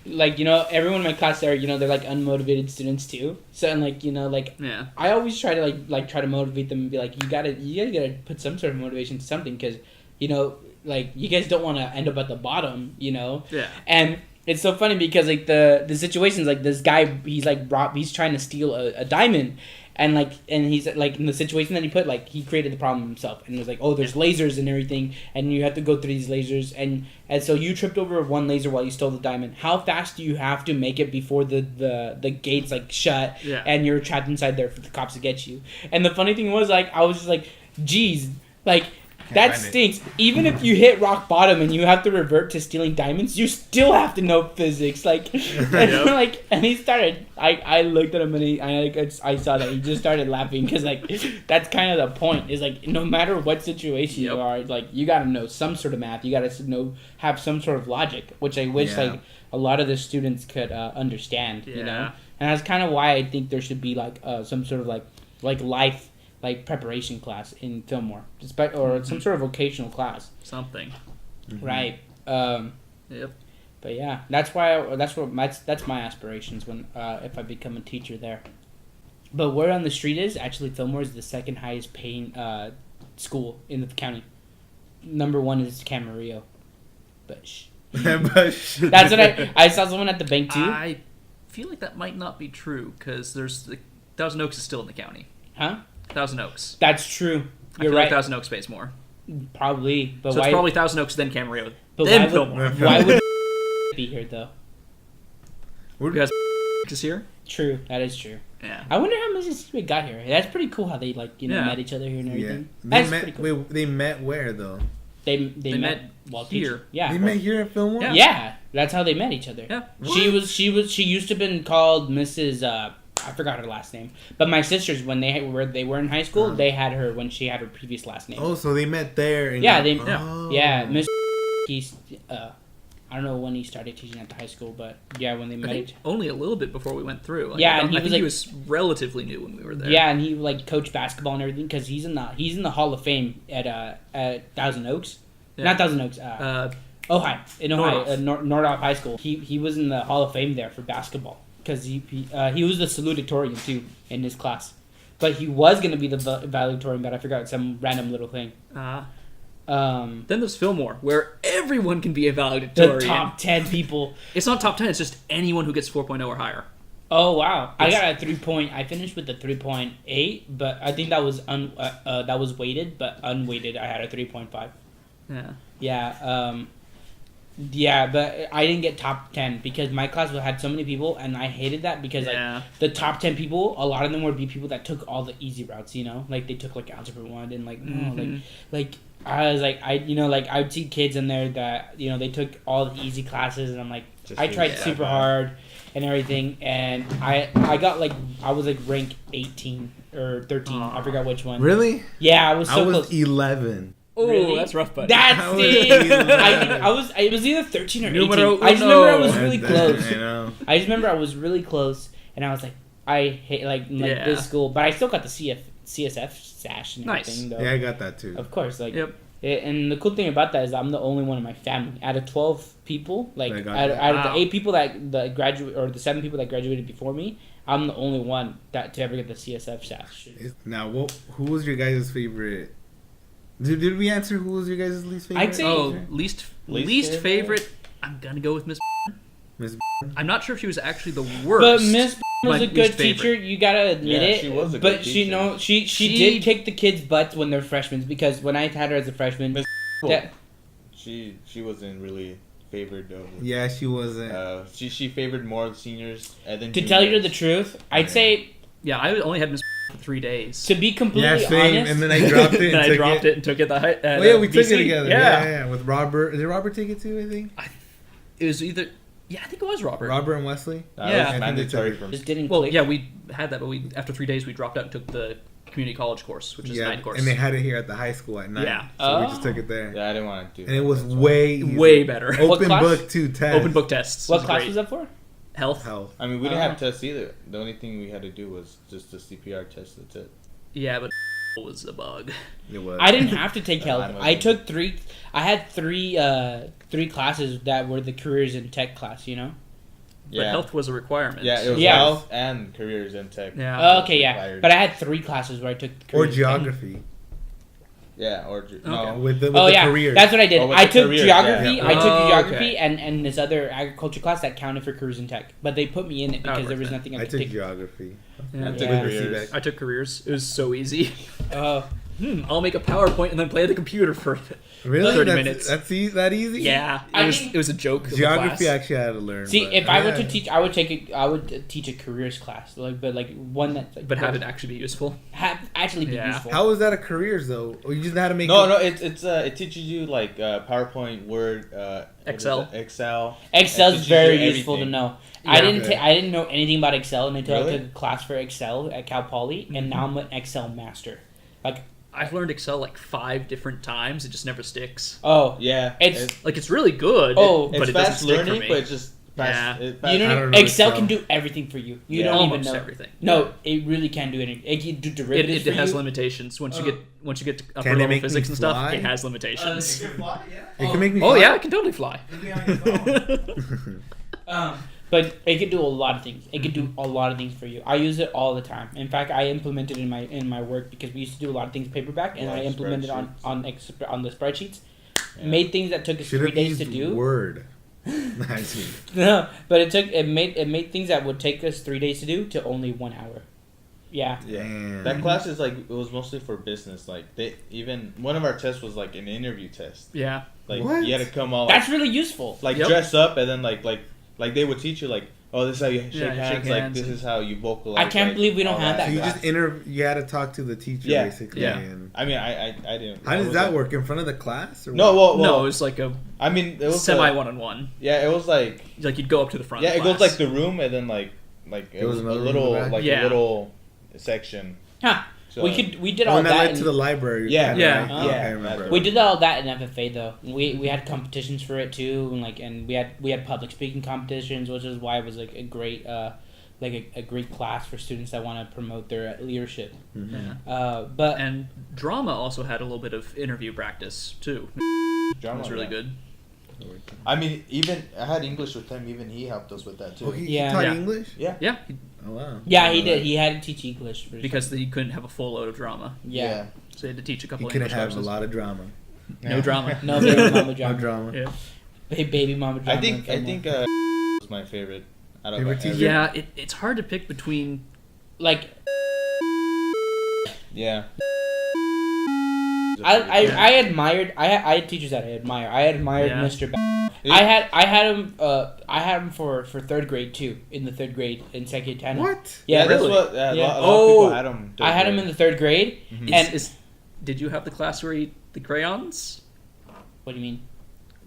like everyone in my class there, they're like unmotivated students too. So and I always try to motivate them and be like, you gotta put some sort of motivation to something because like you guys don't want to end up at the bottom, And it's so funny because like the situation's like this guy, he's trying to steal a diamond. And he's like in the situation that he put, like he created the problem himself, and it was like, oh, there's lasers and everything, and you have to go through these lasers, and so you tripped over one laser while you stole the diamond. How fast do you have to make it before the gates like shut, and you're trapped inside there for the cops to get you? And the funny thing was like I was just like, geez, like. That stinks. Even if you hit rock bottom and you have to revert to stealing diamonds, you still have to know physics. Like, and he started. I looked at him and I saw that he just started laughing because like that's kind of the point. Is like no matter what situation you are, like you got to know some sort of math. You got to have some sort of logic, which I wish like a lot of the students could understand. And that's kind of why I think there should be like some sort of like life like preparation class in Fillmore, or some sort of vocational class. Something. Right. Yep. But yeah, that's my aspirations when if I become a teacher there. But where on the street is actually Fillmore is the second highest paying school in the county. Number 1 is Camarillo. But that's what I saw someone at the bank too. I feel like that might not be true because there's Thousand Oaks is still in the county. Huh? Thousand Oaks. That's true. I You're feel right. like Thousand Oaks pays more. Probably, but So why? it's probably Thousand Oaks, then Camarillo, But then Fillmore. why would be here though? Because is here. True, that is true. Yeah. I wonder how Mississippi got here. That's pretty cool how they Yeah. met each other here and everything. They That's met. pretty cool. Wait, they met where though? They They met while here. teaching. Yeah. They met here at Fillmore. Yeah. Yeah, that's how they met each other. Yeah. She used to have been called Mrs. I forgot her last name. But my sisters, when they were in high school, they had her when she had her previous last name. Oh, so they met there. And Yeah, oh. Miss. He's I don't know when he started teaching at the high school, but yeah, when they I met. think only a little bit before we went through. Like, Yeah, I and think he he was, was relatively new when we were there. Yeah, and he like coached basketball and everything because he's in the Hall of Fame at Thousand Oaks, Yeah. not Thousand Oaks, Ohio in Ohio, Nordhoff High School. He was in the Hall of Fame there for basketball because he was the salutatorian too in his class, but he was gonna be the valedictorian, but I forgot some random little thing. Then there's Fillmore, where everyone can be a valedictorian. The top 10 people. It's not top 10, it's just anyone who gets 4.0 or higher. Oh wow! I got a 3 I finished with a 3.8, but I think that was that was weighted, but unweighted I had a 3.5. Yeah. Yeah. Yeah, but I didn't get top 10 because my class had so many people, and I hated that because like the top 10 people, a lot of them would be people that took all the easy routes, you know, like they took like algebra 1 and like like I was like I would see kids in there that they took all the easy classes, and I'm like I tried super hard and everything, and I got like I was like rank 18 or 13, I forgot which one. Really? Yeah, I was so close. 11. Oh, Really? that's rough, buddy. That's I was it. 11. It was either 13 or 18. Numero I just remember I was uno. really close. I know. I just remember I was really close, and I was like, I hate this school, but I still got the CSF sash and Nice. everything. Though. Yeah, I got that too. Of course, like. Yep. And the cool thing about that is I'm the only one in my family. Out of 12 people, like That got out of Wow. the 8 people that graduate, or the 7 people that graduated before me, I'm the only one to ever get the CSF sash. Now, who was your guys' favorite? Did we answer who was your guys' least favorite? I'd say- Least Least favorite. I'm gonna go with Miss. Miss. I'm not sure if she was actually the worst. But Miss was My a good least favorite. teacher. You gotta admit Yeah, it. she was a but good she teacher. she did kick the kids' butts when they're freshmen, because when I had her as a freshman, Miss that, She wasn't really favored though. Yeah, she wasn't. She favored more seniors and then to tell you juniors. the truth, I'd say Yeah, I only had Miss for 3 days. to be completely Yeah, same. honest. And then I dropped it. Then And I took dropped it and took it. Oh yeah, we took BC. it together. Yeah. Yeah, with Robert. Did Robert take it too? I think. It was either. Yeah, I think it was Robert. Robert and Wesley. That Yeah. was I think they mandatory took from just didn't Well, click. yeah, we had that, but after 3 days we dropped out and took the community college course, which is a Yeah, night course. and they had it here at the high school at night. Yeah. So we Oh. just took it there. Yeah, I didn't want to do. And it was That's why. way easier. way better. What Open class? book to test. Open book tests. What was class great. was that for? Health. Health. I mean, we didn't have tests either. The only thing we had to do was just the CPR test. That's it. Yeah, but was a bug. It was. I didn't have to take health. Mine I wasn't. took 3. I had 3 classes that were the careers in tech class. You know. But health was a requirement. Yeah, it was Yeah. health and careers in tech. Yeah. Oh, okay, yeah. Required. But I had 3 classes where I took Or careers. geography. Yeah, or no. Okay. With the Oh yeah, careers. that's what I did. Oh, with I the took careers, geography. yeah. I took Oh, geography okay. and this other agriculture class that counted for careers in tech, but they put me in it because Oh, there was worth it. nothing I I could took take. geography. Yeah. I took Yeah. careers. I took careers. It was so easy. Oh, I'll make a PowerPoint and then play the computer for Really? 30 that's, minutes. That's that easy? Yeah, I it was. think- It was a joke. Of Geography a I class. actually had to learn. see, but- if I were to yeah. teach, I would teach a careers class, but one that like, But have it actually be useful. actually be Yeah. useful. How was that a careers though? Or you just had to make. No, it teaches you like PowerPoint, Word, what Excel. is it? Excel. Excel's It teaches very you useful to everything. know. Yeah. I didn't know anything about Excel until I Really? took a class for Excel at Cal Poly, and now I'm an Excel master. Like, I've learned Excel like 5 different times. It just never sticks. oh, Yeah, It's- Like it's really good. Oh. but it's it doesn't fast stick for learning, me. but it's just Yeah. You I know, don't know Excel Excel. can do everything for you. You Yeah. don't even Almost know. everything. No, it really can do anything. It can do derivatives It for has you. limitations. Once you get to upper Can it level make me physics and stuff, fly? it has limitations. You can fly, yeah. It can make me. Oh fly? yeah, it can totally fly. It'll be on your phone. But it could do a lot of things. It could do Mm-hmm. a lot of things for you. I use it all the time. In fact, I implement it in my work because we used to do a lot of things paperback, and Yeah, I implemented spreadsheets. on the spreadsheets. Yeah. Made things that took us Should 3 have days used to do. Word. I see. No, but it made things that would take us 3 days to do to only 1 hour. Yeah. Yeah. Damn. That class is like it was mostly for business. Like they even one of our tests was like an interview test. Yeah. Like What? you had to come all That's really useful. like Yep. dress up and then like they would teach you like, oh, this is how you shake Yeah, hands, shake like hands this and- is how you vocalize. I can't like, believe we don't all have So that you class. just you had to talk to the teacher Yeah. basically. Yeah. And I mean, I didn't. how I does was that like- work in front of the class? Or No, what? well, No, it was like a I mean, it was semi a- one-on-one. Yeah, it was like Like you'd go up to the front. yeah, of it the goes class. like the room and then like it There was was a another room in little the back? like Yeah. a little section. Huh. So, We did Oh, all and that that. led to the library. Yeah. kinda, Yeah. right? Oh. Okay, Yeah. I remember. We did all that in FFA though. We had competitions for it too, and we had public speaking competitions, which is why it was like a great a great class for students that want to promote their leadership. Mhm. Yeah. But And drama also had a little bit of interview practice too. That drama was really yeah. good. I mean, even I had English with him. Even he helped us with that too. Oh, he Yeah. taught Yeah. English? Yeah. Yeah, Oh, wow. yeah, he did. He had to teach English for because he couldn't have a full load of drama, yeah. so he had to teach a He couple couldn't English have a courses. lot of drama. No drama. No baby mama No drama. drama. Yeah. Baby mama drama. I think and was my favorite. Out of Favorite every- teacher? Yeah, it's hard to pick between. like Yeah. I admired I had teachers that I admire. I admired Yeah. Mr. Yeah. I had him for third grade too, in the third grade in Secretana. What? Yeah, that's really? what Yeah. a lot of Oh, people had him. I had him in the third grade. Mhm. And Did you have the class where he ate the crayons? what do you mean?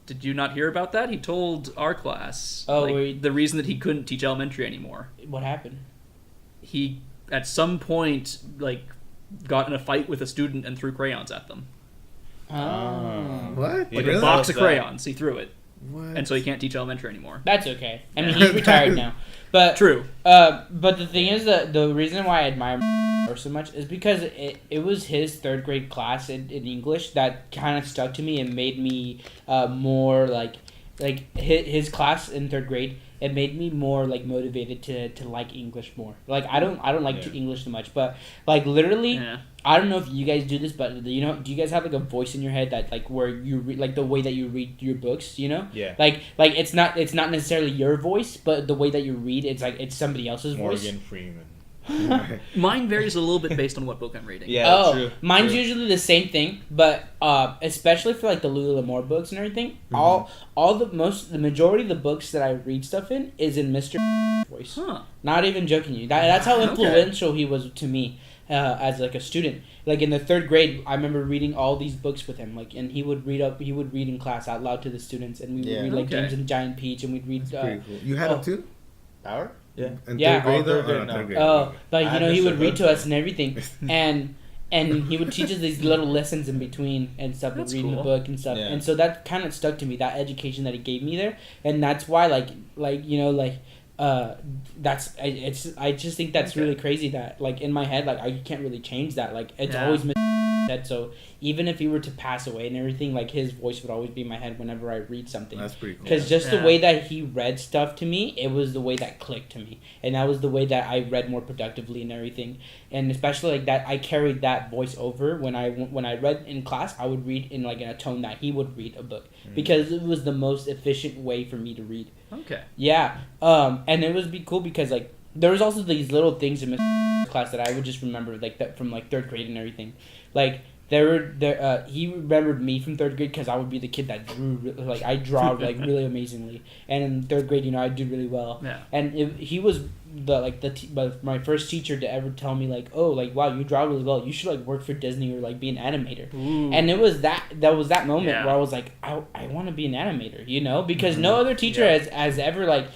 Did you not hear about that? He told our class Oh, like, where he- the reason that he couldn't teach elementary anymore. What happened? He at some point like got in a fight with a student and threw crayons at them. Oh. What? He Like didn't a box tell of us that. crayons, he threw it, What? and so he can't teach elementary anymore. That's okay. I mean, he's retired now. But True. but the thing is that the reason why I admire so much is because it was his third grade class in English that kind of stuck to me and made me more like his class in third grade. It made me more like motivated to like English more. Like I don't like Yeah. English too much, but like literally. Yeah. I don't know if you guys do this, but do you guys have like a voice in your head that like where you read like the way that you read your books, you know? Yeah. Like it's not necessarily your voice, but the way that you read, it's like it's somebody else's Morgan Freeman. voice. Mine varies a little bit based on what book I'm reading. Yeah. Oh, True. mine's True. usually the same thing, but especially for like the Louis L'Amour books and everything, the majority of the books that I read stuff in is in Mr. voice. Huh. Not even joking you. That's how Okay. influential he was to me as like a student. Like in the third grade, I remember reading all these books with him. Like, and he would read in class out loud to the students, and we would Yeah. read like Okay. James and the Giant Peach, and we'd read. That's pretty cool. You had oh. him too? Power? Yeah. In Yeah. third grade, Oh, though? third grade, Oh, no. third grade. Oh, but I you know had he Mr. would read Hood, to us though. and everything, and he would teach us these little lessons in between and stuff, and That's reading the cool. book and stuff, Yeah. and so that kind of stuck to me. That education that he gave me there, and that's why I just think that's Okay. really crazy that like in my head like I can't really change that, like it's Yeah. always said. So even if he were to pass away and everything, like his voice would always be in my head whenever I read something. That's pretty cool. Because just the Yeah. way that he read stuff to me, it was the way that clicked to me, and that was the way that I read more productively and everything. And especially like that, I carried that voice over when I read in class. I would read in like in a tone that he would read a book because it was the most efficient way for me to read. Okay. Yeah, and it would be cool because like there was also these little things in Mr. class that I would just remember like that from like third grade and everything, like. He remembered me from third grade because I would be the kid that I draw like really amazingly, and in third grade, I do really well. Yeah. And he was my first teacher to ever tell me like, oh, like wow, you draw really well. You should like work for Disney or like be an animator. Ooh. And it was that moment Yeah. where I was like, I want to be an animator, because no other teacher has ever like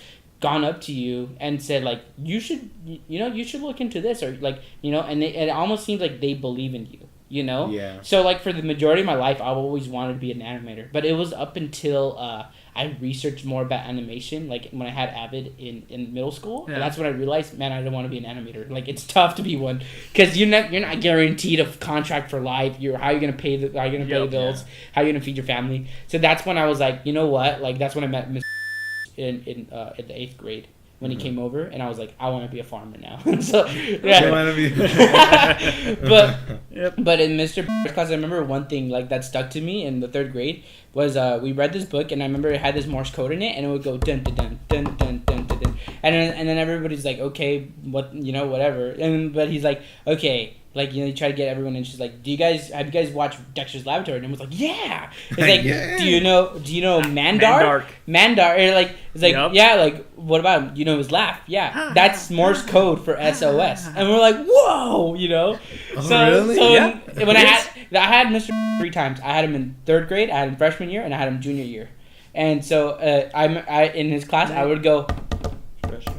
gone up to you and said like you should look into this or like and it almost seems like they believe in you. you know? Yeah. So, like, for the majority of my life, I've always wanted to be an animator. But it was up until I researched more about animation, like, when I had Avid in middle school. Yeah. And that's when I realized, man, I don't want to be an animator. Like, it's tough to be one. Because you're not guaranteed a contract for life. How are you going to pay the bills? Yeah. How are you going to feed your family? So that's when I was like, you know what? Like, that's when I met Mr. in the 8th grade. When he came over, and I was like, I want to be a farmer now. So, yeah. You wanna be- But in Mr. class, I remember one thing like that stuck to me in the 3rd grade was we read this book, and I remember it had this Morse code in it, and it would go dun dun dun dun dun dun dun, dun. And then everybody's like, okay, whatever. But he's like, okay. Like, you try to get everyone interested. Like, have you guys watched Dexter's Laboratory? And everyone's like, yeah. It's like, Yeah. do you know Mandark? Mandark. Or like, it's like, Yep. yeah. Like, what about him? You know his laugh? Yeah, that's Morse code for SOS. And we're like, whoa, Oh, So, really? so Yeah. when I had Mr. 3 times. I had him in 3rd grade. I had him freshman year, and I had him junior year. And so I in his class I would go. Freshman.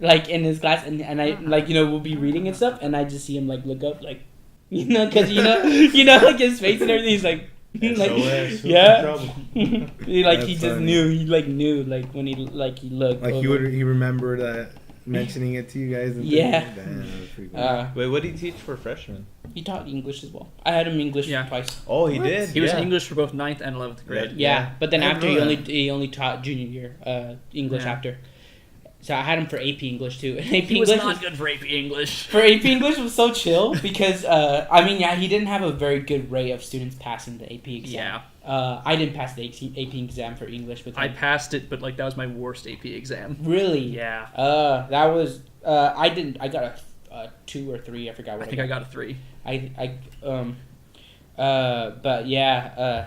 Like in his class, and I we'll be reading and stuff, and I just see him like look up, like, because like his face and everything. He's like, SOS, yeah. trouble. he That's just funny. knew like when he looked Like over. he remembered mentioning it to you guys. And Yeah. things? Damn, that was pretty cool. Wait, what did he teach for freshmen? He taught English as well. I had him English Yeah. twice. Oh, he What? did. He was yeah. in English for both 9th and 11th grade. Yeah, but then I after know he only taught junior year English Yeah. after. So I had him for AP English too. And AP He was English not good for AP English. for AP English was so chill because he didn't have a very good rate of students passing the AP exam. Yeah. I didn't pass the AP exam for English with him. I passed it, but like that was my worst AP exam. Really? Yeah. That was I didn't. I got a 2 or 3. I forgot what I think I got a 3. But yeah.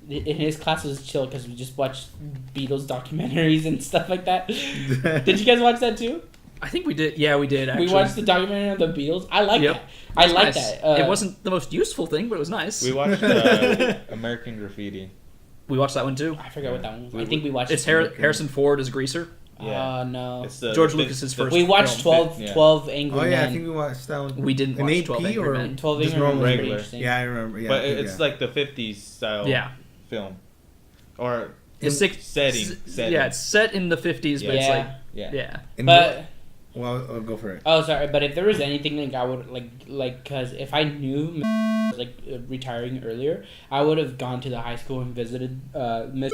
In his class was chill because we just watched Beatles documentaries and stuff like that. Did you guys watch that too? I think we did. Yeah, we did actually. We watched the documentary on the Beatles. I like Yep. that. I It was like nice. that. It wasn't the most useful thing, but it was nice. We watched American Graffiti. We watched that one too. I forgot what that one was. I We- think we watched. It's it. Harrison Ford as Greaser. Yeah. No. It's the George the- Lucas's the- first We watched film. 12 Angry Oh Men. yeah, I think we watched that one. We didn't An watch AP 12 Angry or Men. 12 just Angry Men was normal? pretty Regular. interesting. Yeah, I remember. Yeah, But I think, it's like the 50s style Yeah. film. Or The six setting. Yeah, it's set in the 50s, but it's Yeah. like yeah. yeah. And But well, I'll go for it. oh, sorry. But if there was anything like I would like, cause if I knew retiring earlier, I would have gone to the high school and visited Miss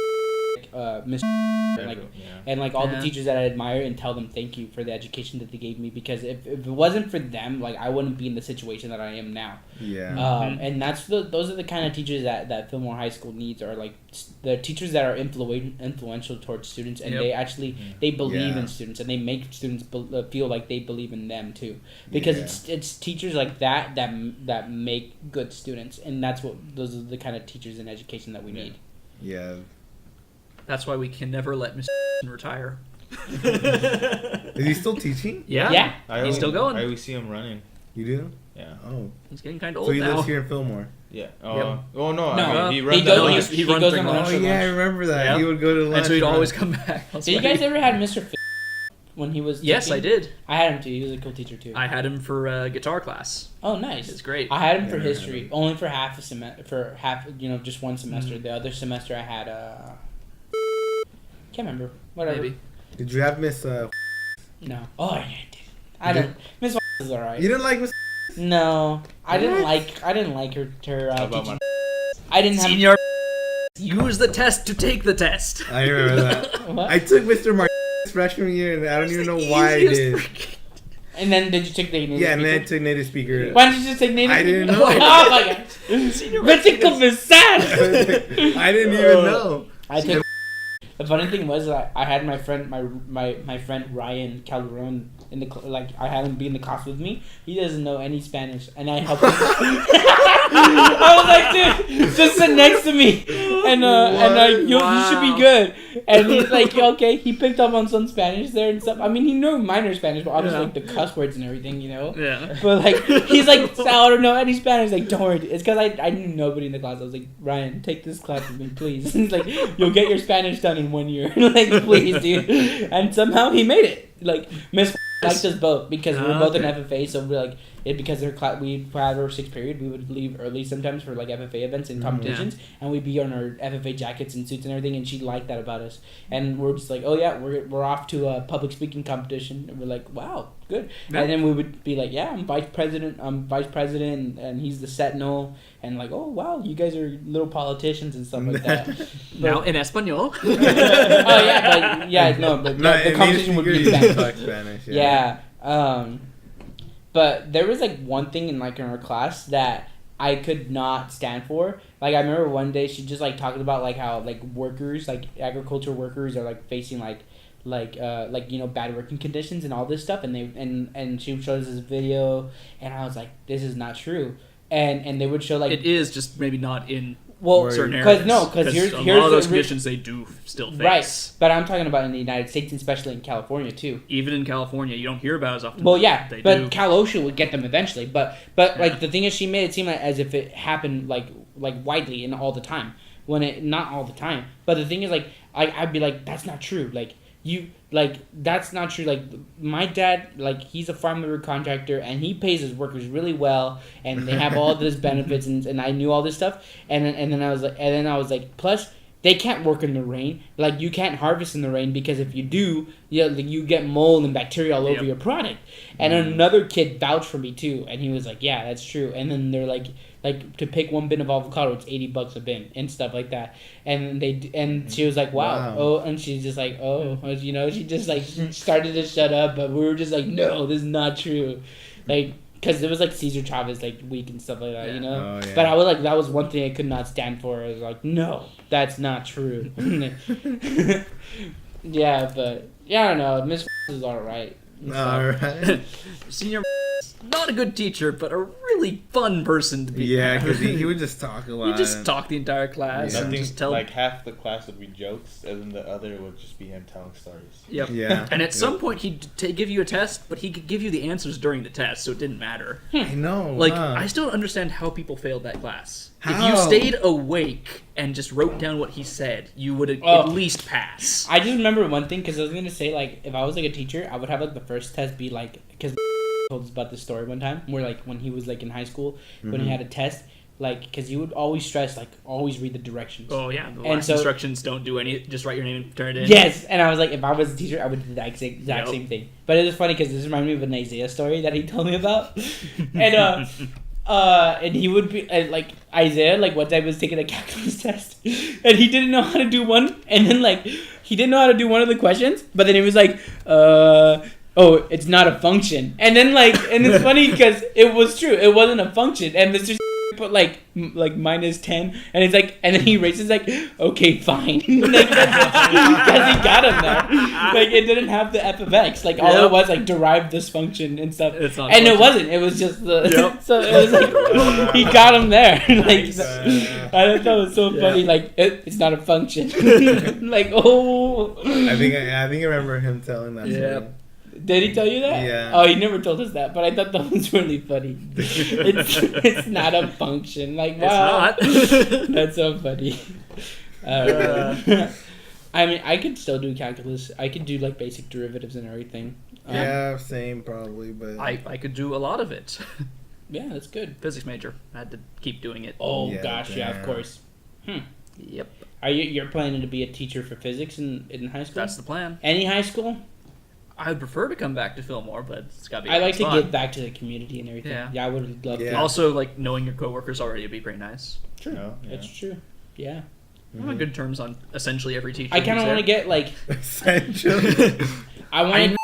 and like all the Yeah. teachers that I admire and tell them thank you for the education that they gave me, because if it wasn't for them, like I wouldn't be in the situation that I am now. Yeah. And those are the kind of teachers that Fillmore High School needs, are like the teachers that are influential towards students, and Yep. they actually they believe Yeah. in students, and they make students feel like they believe in them too, because Yeah. it's teachers like that make good students, and those are the kind of teachers in education that we Yeah. need. Yeah. That's why we can never let Mr. retire. Is he still teaching? Yeah. Yeah. He's still going. I always see him running. You do? Yeah. Oh. He's getting kind of So old he now. lives here in Fillmore. Yeah. Yep. Oh no. No, I mean, he he runs goes- that he lunch. he goes runs on during lunch. lunch. Oh for yeah, I lunch. remember that. Yep. He would go to lunch. And so he'd run. always come back. Did you guys ever had Mr. when he was Yes, I teaching? did. I had him too. He was a cool teacher too. I had him for guitar class. Oh, nice. It's great. I had him Yeah, for I had history, him. only for half a semester, just one semester. Mhm. The other semester I had can't remember. Whatever. Maybe. Did you have Miss? No. Oh, yeah, I did. I You don't. Miss is alright. You didn't like Miss? No, I didn't What? like her. How about Teaching. my I didn't have. Senior, use the test to take the test. I remember that. What? I took Mr. Martinez freshman year, and I don't even know why I did. And then did you take the native Yeah, and then I speaker? took native speaker. Why didn't you just take native? I didn't speaker? know. Oh my god. Senior Vertical sad. I didn't even know. I took. The funny thing was that I had my friend, my friend Ryan Calderon in the I had him be in the class with me. He doesn't know any Spanish, and I helped him. I was like, dude, just sit next to me, and you should be good. And he's like, okay, he picked up on some Spanish there and stuff. I mean, he knew minor Spanish, but obviously Yeah. like the cuss words and everything, you know. Yeah. But like, he's like, I don't know any Spanish. Like, don't worry. It's because I knew nobody in the class. I was like, Ryan, take this class with me, please. He's like, you'll get your Spanish done in 1 year. Like, please, dude. And somehow he made it. Like, Miss liked us both because we were both in Okay. FFA. So we're like, because we had our 6th period, we would leave early sometimes for like FFA events and competitions, and we'd be on our FFA jackets and suits and everything, and she liked that about us. And we're just like, oh yeah, we're off to a public speaking competition, and we're like, wow, good. Yeah. And then we would be like, yeah, I'm vice president, and he's the sentinel, and like, oh wow, you guys are little politicians and stuff like that. Now in Espanol. Oh yeah, but the competition would be in Spanish. Yeah. But there was like one thing in our class that I could not stand for. Like I remember one day she just like talking about like how like workers, like agriculture workers, are like facing like bad working conditions and all this stuff, and and she showed us this video, and I was like, this is not true, and they would show like it is, just maybe not in certain areas. Because here's a lot of those conditions they do still face. Right, but I'm talking about in the United States, and especially in California too. Even in California, you don't hear about it as often. Well, yeah, they but do. Cal OSHA would get them eventually. But like the thing is, she made it seem like as if it happened like widely and all the time, when it not all the time. But the thing is, like I'd be like, that's not true. That's not true. Like my dad, like he's a farm labor contractor, and he pays his workers really well, and they have all this benefits, and I knew all this stuff, and then I was like, plus they can't work in the rain. Like you can't harvest in the rain, because if you do, you get mold and bacteria all over your product. And another kid vouched for me too, and he was like, yeah, that's true. And then they're like to pick one bin of avocado, it's $80 a bin and stuff like that. And she was like, wow. Oh, and she's just like, oh, she just like started to shut up, but we were just like, no, this is not true, like. Because it was like Cesar Chavez week and stuff like that, you know? Oh, yeah. But I was like, that was one thing I could not stand for. I was like, no, that's not true. Yeah, but I don't know. Miss is alright. Alright. Senior not a good teacher, but a really fun person to be. Yeah, because he would just talk a lot. He just talk the entire class and just tell. Like half the class would be jokes, and then the other would just be him telling stories. Yep. Yeah. And at some point he'd give you a test, but he could give you the answers during the test, so it didn't matter. I know. Like I still don't understand how people failed that class. How? If you stayed awake and just wrote down what he said, you would at least pass. I just remember one thing, because I was gonna say, like, if I was like a teacher, I would have like the first test be like, because told us about this story one time where like when he was like in high school, when he had a test, like, because he would always stress like always read the directions. Oh yeah, the last instructions don't do any, just write your name and turn it in. Yes, and I was like, if I was a teacher, I would do the exact same thing. But it was funny because this reminded me of an Isaiah story that he told me about. And he would be like Isaiah, like one time was taking a calculus test, and he didn't know how to do one, and then like he didn't know how to do one of the questions, but then he was like, oh, it's not a function. And then and it's funny because it was true, it wasn't a function, and Mr. put like -10, and it's like, and then he raises like, okay, fine, because he got him there. Like it didn't have the f of x, like all it was like derived this function and stuff, it's not and function. It wasn't. It was just the so it was like he got him there. Like I thought it was so funny. Like it's not a function. Like I think I remember him telling that story. Did he tell you that? Yeah. Oh, he never told us that, but I thought that was really funny. It's not a function. Like, wow. It's not. That's so funny. I mean, I could still do calculus. I could do like basic derivatives and everything. Yeah, same probably, but I could do a lot of it. Yeah, that's good. Physics major. I had to keep doing it. Oh gosh, yeah, of course. Yep. Are you're planning to be a teacher for physics in high school? That's the plan. Any high school? I would prefer to come back to Fillmore, but it's got to be. I like to give back to the community and everything. Yeah, I would love to. Also, like knowing your coworkers already would be pretty nice. True, that's true. Yeah. I'm on good terms on essentially every teacher. I kind of want to get like. Essentially. I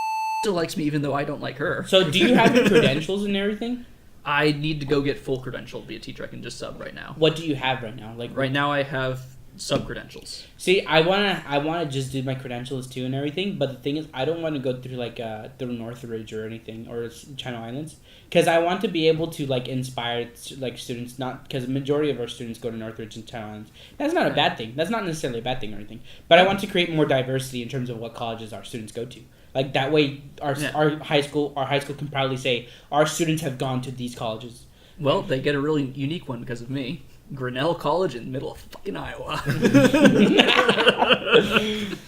still likes me even though I don't like her. So, do you have your credentials and everything? I need to go get full credential to be a teacher. I can just sub right now. What do you have right now? Like right now, I have sub credentials. See, I wanna just do my credentials too and everything, but the thing is, I don't want to go through like through Northridge or anything or Channel Islands, because I want to be able to like inspire like students, not because the majority of our students go to Northridge and Channel Islands. That's not a bad thing. That's not necessarily a bad thing or anything. But I want to create more diversity in terms of what colleges our students go to. Like that way, our high school can proudly say our students have gone to these colleges. Well, they get a really unique one because of me. Grinnell College in the middle of fucking Iowa.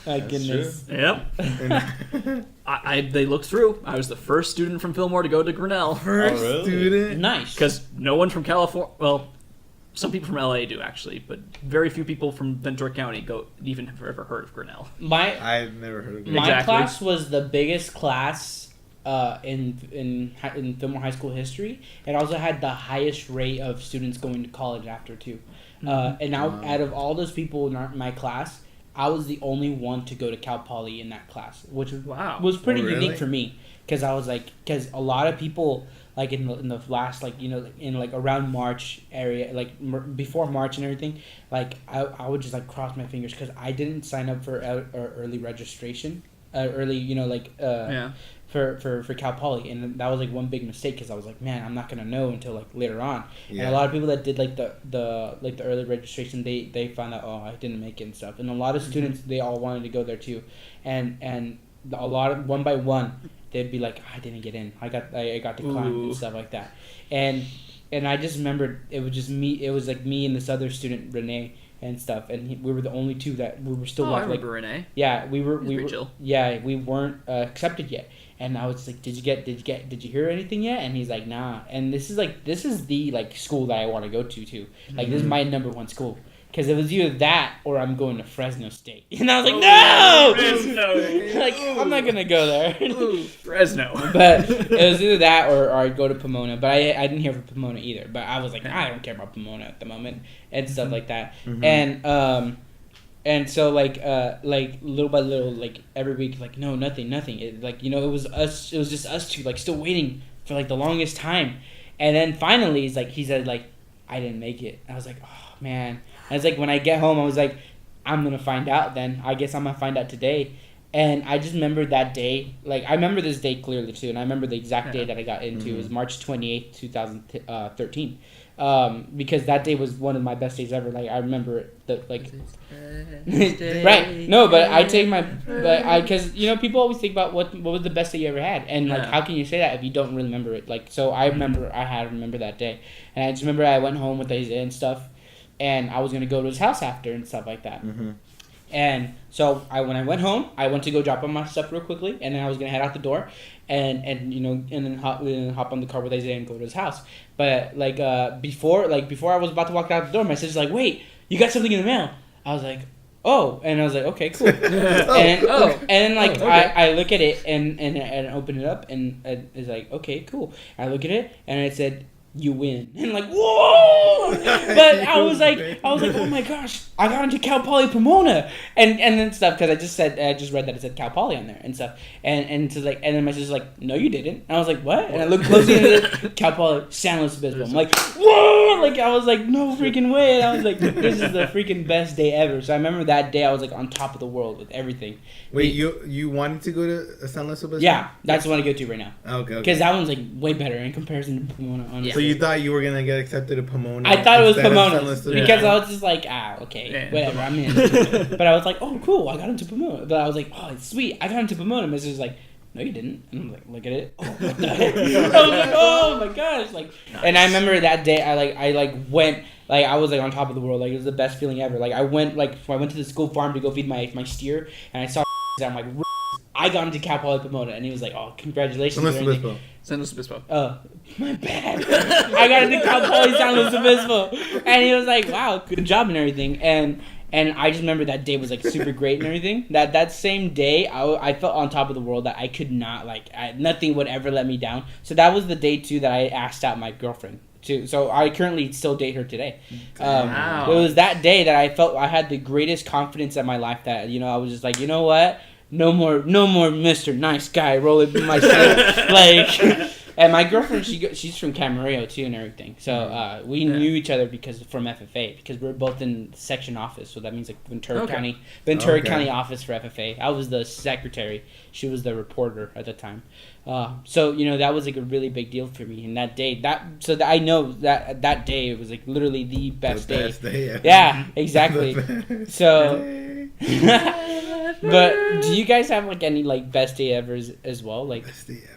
My goodness. Yep. They looked through. I was the first student from Fillmore to go to Grinnell. First really? student. Nice. Because no one from California, well, some people from LA do actually, but very few people from Ventura County even have ever heard of Grinnell. I've never heard of it. My Exactly. class was the biggest class in Fillmore High School history. It also had the highest rate of students going to college after too. And out of all those people in my class, I was the only one to go to Cal Poly in that class, which was pretty really? unique for me because I was like, because a lot of people like in the last like in like around March area, like before March and everything, like I would just like cross my fingers because I didn't sign up for early registration, for Cal Poly, and that was like one big mistake because I was like, man, I'm not gonna know until like later on. Yeah. And a lot of people that did like the early registration, they found out, oh, I didn't make it and stuff. And a lot of students, they all wanted to go there too, and a lot of one by one, they'd be like, I didn't get in. I got declined and stuff like that. And I just remembered it was just me. It was like me and this other student, Renee, and stuff, and we were the only two that we were still I remember Renee. Yeah, we were chill. yeah, we weren't accepted yet. And I was like, did you hear anything yet? And he's like, nah. And this is the like school that I want to go to too. Like this is my number one school. Because it was either that or I'm going to Fresno State. And I was like, no! Fresno. Like, I'm not going to go there. Fresno. But it was either that or I'd go to Pomona. But I didn't hear from Pomona either. But I was like, I don't care about Pomona at the moment. And stuff like that. And so like little by little, like every week, like no, nothing. It, like, it was just us two, like still waiting for like the longest time. And then finally he said like, I didn't make it. I was like, oh man. I was like, when I get home, I was like, I'm gonna find out then. I guess I'm gonna find out today. And I just remember that day. Like, I remember this day clearly too, and I remember the exact day that I got into. It was March 28th, 2013. Because that day was one of my best days ever. Like, I remember it, right. No, but I take because people always think about what was the best day you ever had, and like how can you say that if you don't really remember it? Like, so I remember remember that day, and I just remember I went home with Isaiah and stuff, and I was gonna go to his house after and stuff like that. And so when I went home, I went to go drop on my stuff real quickly, and then I was gonna head out the door, and then hop on the car with Isaiah and go to his house. But before I was about to walk out the door, my sister's like, "Wait, you got something in the mail?" I was like, "Oh," and I was like, "Okay, cool." I look at it and open it up, and it's like, "Okay, cool." I look at it and it said, "You win." And like, whoa! But I was like, oh my gosh, I got into Cal Poly Pomona, and then stuff, because I just read that it said Cal Poly on there and stuff, and so like, and then my sister's like, "No, you didn't." And I was like, "What?" And I looked closely into Cal Poly San Luis Obispo. I'm like, whoa! Like, I was like, no freaking way. And I was like, this is the freaking best day ever. So I remember that day I was like on top of the world with everything. Wait, you wanted to go to San Luis Obispo? Yeah, that's the one I go to right now. Okay. Because that one's like way better in comparison to Pomona. Honestly. So you thought you were gonna get accepted to Pomona? I thought it was instead of Pomona San Luis Obispo? because I was just like, okay, whatever, I'm in. But I was like, oh, cool, I got into Pomona. But I was like, oh, it's sweet, I got into Pomona. My sister's like, no, you didn't. And I'm like, look at it. Oh, what the heck? I was like, oh my gosh, like. Nice. And I remember that day, I went. Like, I was like on top of the world. Like, it was the best feeling ever. Like, I went to the school farm to go feed my steer, and I saw. I'm like, I got into Cal Poly Pomona, and he was like, oh, congratulations. San Luis Obispo. Oh, my bad. I got into Cal Poly San Luis Obispo, and he was like, wow, good job and everything. And I just remember that day was like super great and everything. That same day, I felt on top of the world, that I could not nothing would ever let me down. So that was the day too that I asked out my girlfriend too. So I currently still date her today. Wow. It was that day that I felt I had the greatest confidence in my life, that I was just like, you know what? No more Mr. Nice Guy rolling my sleeve. Like, and my girlfriend, she's from Camarillo too and everything. So we knew each other from FFA, because we were both in section office. So that means like Ventura County office for FFA. I was the secretary. She was the reporter at the time. So that was like a really big deal for me. And that day, I know that day it was like literally the best day. Ever. Yeah, exactly. So. But do you guys have like any like best day ever as well? Like, best day ever.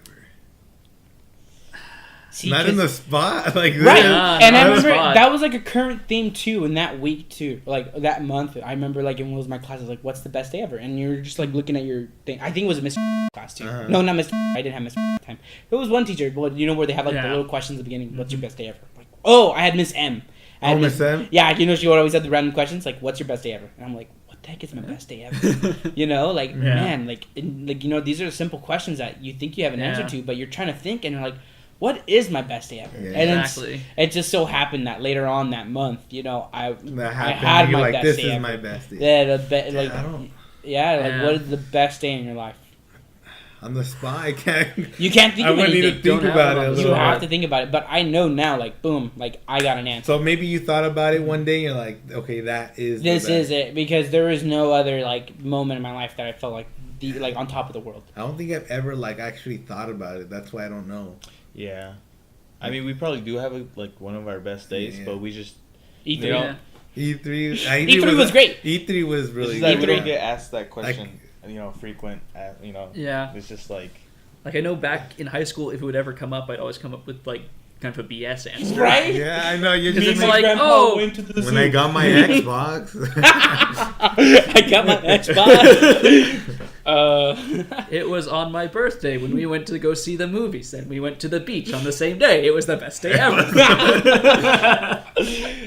See, Not in the spot, like this. Right, and I not on the remember spot. that was like a current theme too in that week too, like that month. I remember like in one of my classes, like, what's the best day ever? And you're just like looking at your thing. I think it was a Mr. class too. Uh-huh. No, not Mr. I didn't have Mr. at the time. It was one teacher, but you know where they have like the Yeah. little questions at the beginning. What's your best day ever? Like, oh, I had Miss M. I had Miss M? Yeah, you know she would always have the random questions like, what's your best day ever? And I'm like, what the heck is my best day ever? You know, like man, like you know, these are simple questions that you think you have an answer to, but you're trying to think, and you're like, what is my best day ever? Yeah. And Exactly. it just so happened that later on that month, you know, I That I happened. had You're my like, best this day is ever. my best day. Yeah, like I don't. like what is the best day in your life? On the spot, I can't. You can't think I of wouldn't need to anything. think Don't about have it. it A on the You little have bit. to think about it, but I know now, like boom, like I got an answer. So maybe you thought about it one day. You're like, okay, that is. This the is best. it because there is no other like moment in my life that I felt like like on top of the world. I don't think I've ever like actually thought about it. That's why I don't know. Yeah. I mean, we probably do have like one of our best days, Yeah. but we just E3. You know, E3. E3 was great. E3 was it's really just like we good. don't get asked that question, frequent. Yeah. It's just like Like, I know back in high school, if it would ever come up, I'd always come up with, like, kind of a BS answer. Right? Yeah, I know. You're Because just it's like, oh, when I got my Xbox. I got my Xbox. it was on my birthday when we went to go see the movies. Then we went to the beach on the same day. It was the best day ever.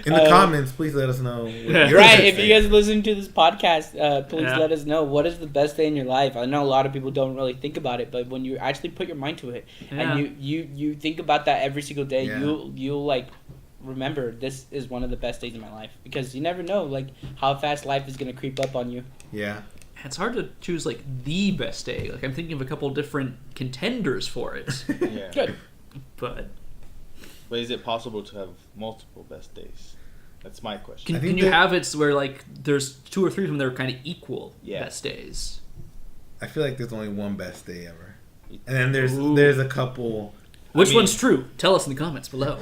In the comments, please let us know. what your Right, best if day you guys listen to this podcast, please Yeah. let us know what is the best day in your life. I know a lot of people don't really think about it, but when you actually put your mind to it Yeah. and you think about that every single day, Yeah. you'll like remember this is one of the best days of my life because you never know like how fast life is gonna creep up on you. Yeah. It's hard to choose, like, the best day. Like, I'm thinking of a couple different contenders for it. yeah. Good. But But is it possible to have multiple best days? That's my question. I can think you that- have it where, like, there's 2 or 3 of them that are kind of equal Yeah. best days? I feel like there's only one best day ever, and then Ooh. there's a couple. Which mean- one's true? Tell us in the comments below.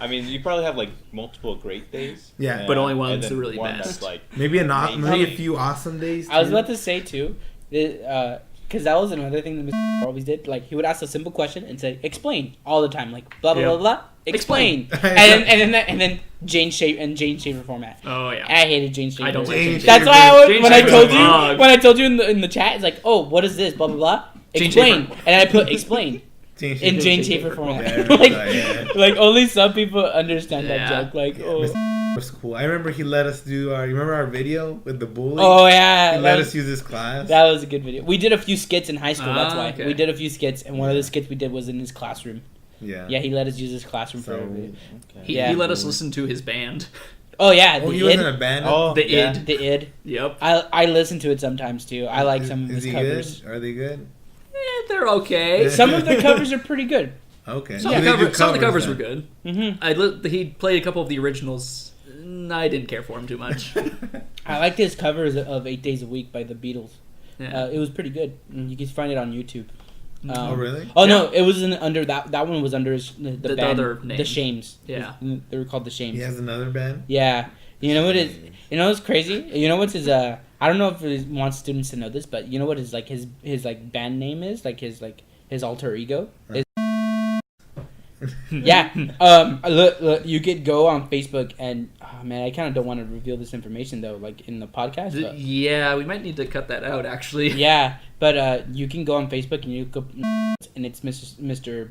I mean, you probably have like multiple great days. Yeah. But only and one's then the really one best. That's like Maybe maybe a Amazing. few awesome days. I was too. about to say too, because that was another thing that Mr. always did. Like he would ask a simple question and say, "Explain" all the time, like blah blah Yeah. blah blah. Explain, Explain. and then Jane Shaver format. Oh, yeah. I hated Jane Shaver. I don't like Jane Jane That's Shaver. why I always, Jane when I Shaver's told a you bug. when I told you in the chat, it's like, oh, what is this? Blah blah blah. Jane Explain, Shaver. and I put explain Jane in Shaver. Jane Shaver Shaver format. Yeah, like, yeah. like only some people understand that Yeah. joke. Like, Yeah, oh, Mr. was cool. I remember he let us do our. You remember our video with the bully? oh yeah, He that let was- us use his class. That was a good video. We did a few skits in high school. That's Ah, why okay. we did a few skits, and one of the skits we did was in his classroom. Yeah. Yeah, he let us use his classroom for So- everything. okay. He, Yeah. he let us listen to his band. Oh yeah, Oh, the he was in id. a band. Oh, The yeah. id. The id. Yep. I listen to it sometimes too. I like some of Is his he covers. good? Are they good? They're okay. Some of their covers are pretty good. Okay. Some, Do of, they the do cover, some of the covers then? were good. Hmm He played a couple of the originals. I didn't care for him too much. I liked his covers of 8 Days a Week by the Beatles. Yeah. It was pretty good. You can find it on YouTube. Oh really? Oh no, it was under that. That one was under the The band, other name. the Shames. Yeah. They were called the Shames. He has another band. Yeah. You know what is? You know what's crazy? You know what's his? I don't know if he wants students to know this, but you know what his like his like band name is? Like his alter ego. Is, yeah. Look, you could go on Facebook and oh man, I kind of don't want to reveal this information though, like in the podcast. But, Yeah, we might need to cut that out, actually. yeah, but you can go on Facebook and you go and it's Mr.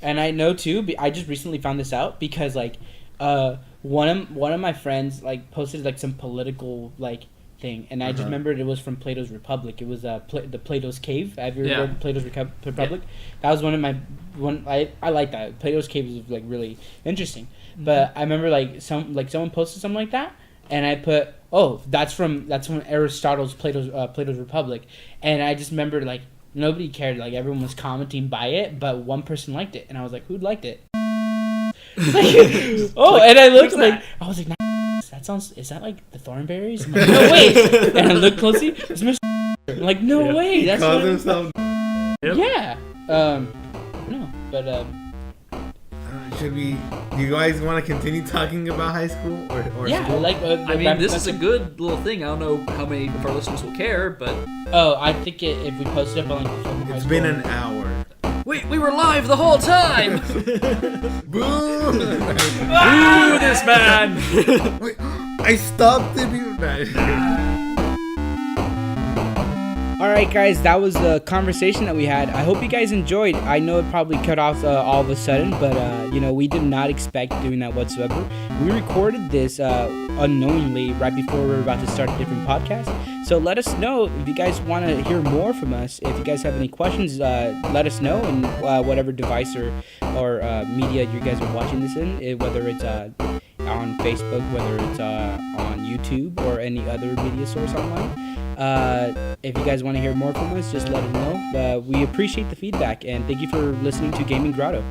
And I know too. I just recently found this out because like one of my friends like posted like some political like thing, and I just remembered it was from Plato's Republic. It was the Plato's Cave. Have you ever Yeah. heard of Plato's Republic? That was one of my I like that. Plato's Cave is like really interesting. But I remember like someone posted something like that, and I put, oh, that's from Aristotle's Plato's Republic, and I just remember like nobody cared, like everyone was commenting by it, but one person liked it, and I was like, who liked it? Like, oh, and I looked who's like that? I was like, is that like the Thornberries? I'm like, no way. And I looked closely, it's Mr. I'm like, no Yeah. way. He That's calls what himself. Yep. yeah. No, but Should we? Do you guys want to continue talking about high school or yeah, school? like I mean, this is a good little thing. I don't know how many of our listeners will care, but Oh, I think if we post it up on like the It's been an hour. Wait, we were live the whole time! Boo! Boo this man! Wait, I stopped it. All right, guys, that was the conversation that we had. I hope you guys enjoyed. I know it probably cut off all of a sudden, but we did not expect doing that whatsoever. We recorded this unknowingly right before we were about to start a different podcast. So let us know if you guys want to hear more from us. If you guys have any questions, let us know in whatever device or media you guys are watching this in, whether it's on Facebook, whether it's on YouTube or any other media source online. If you guys want to hear more from us, just let us know. We appreciate the feedback, and thank you for listening to Gaming Grotto.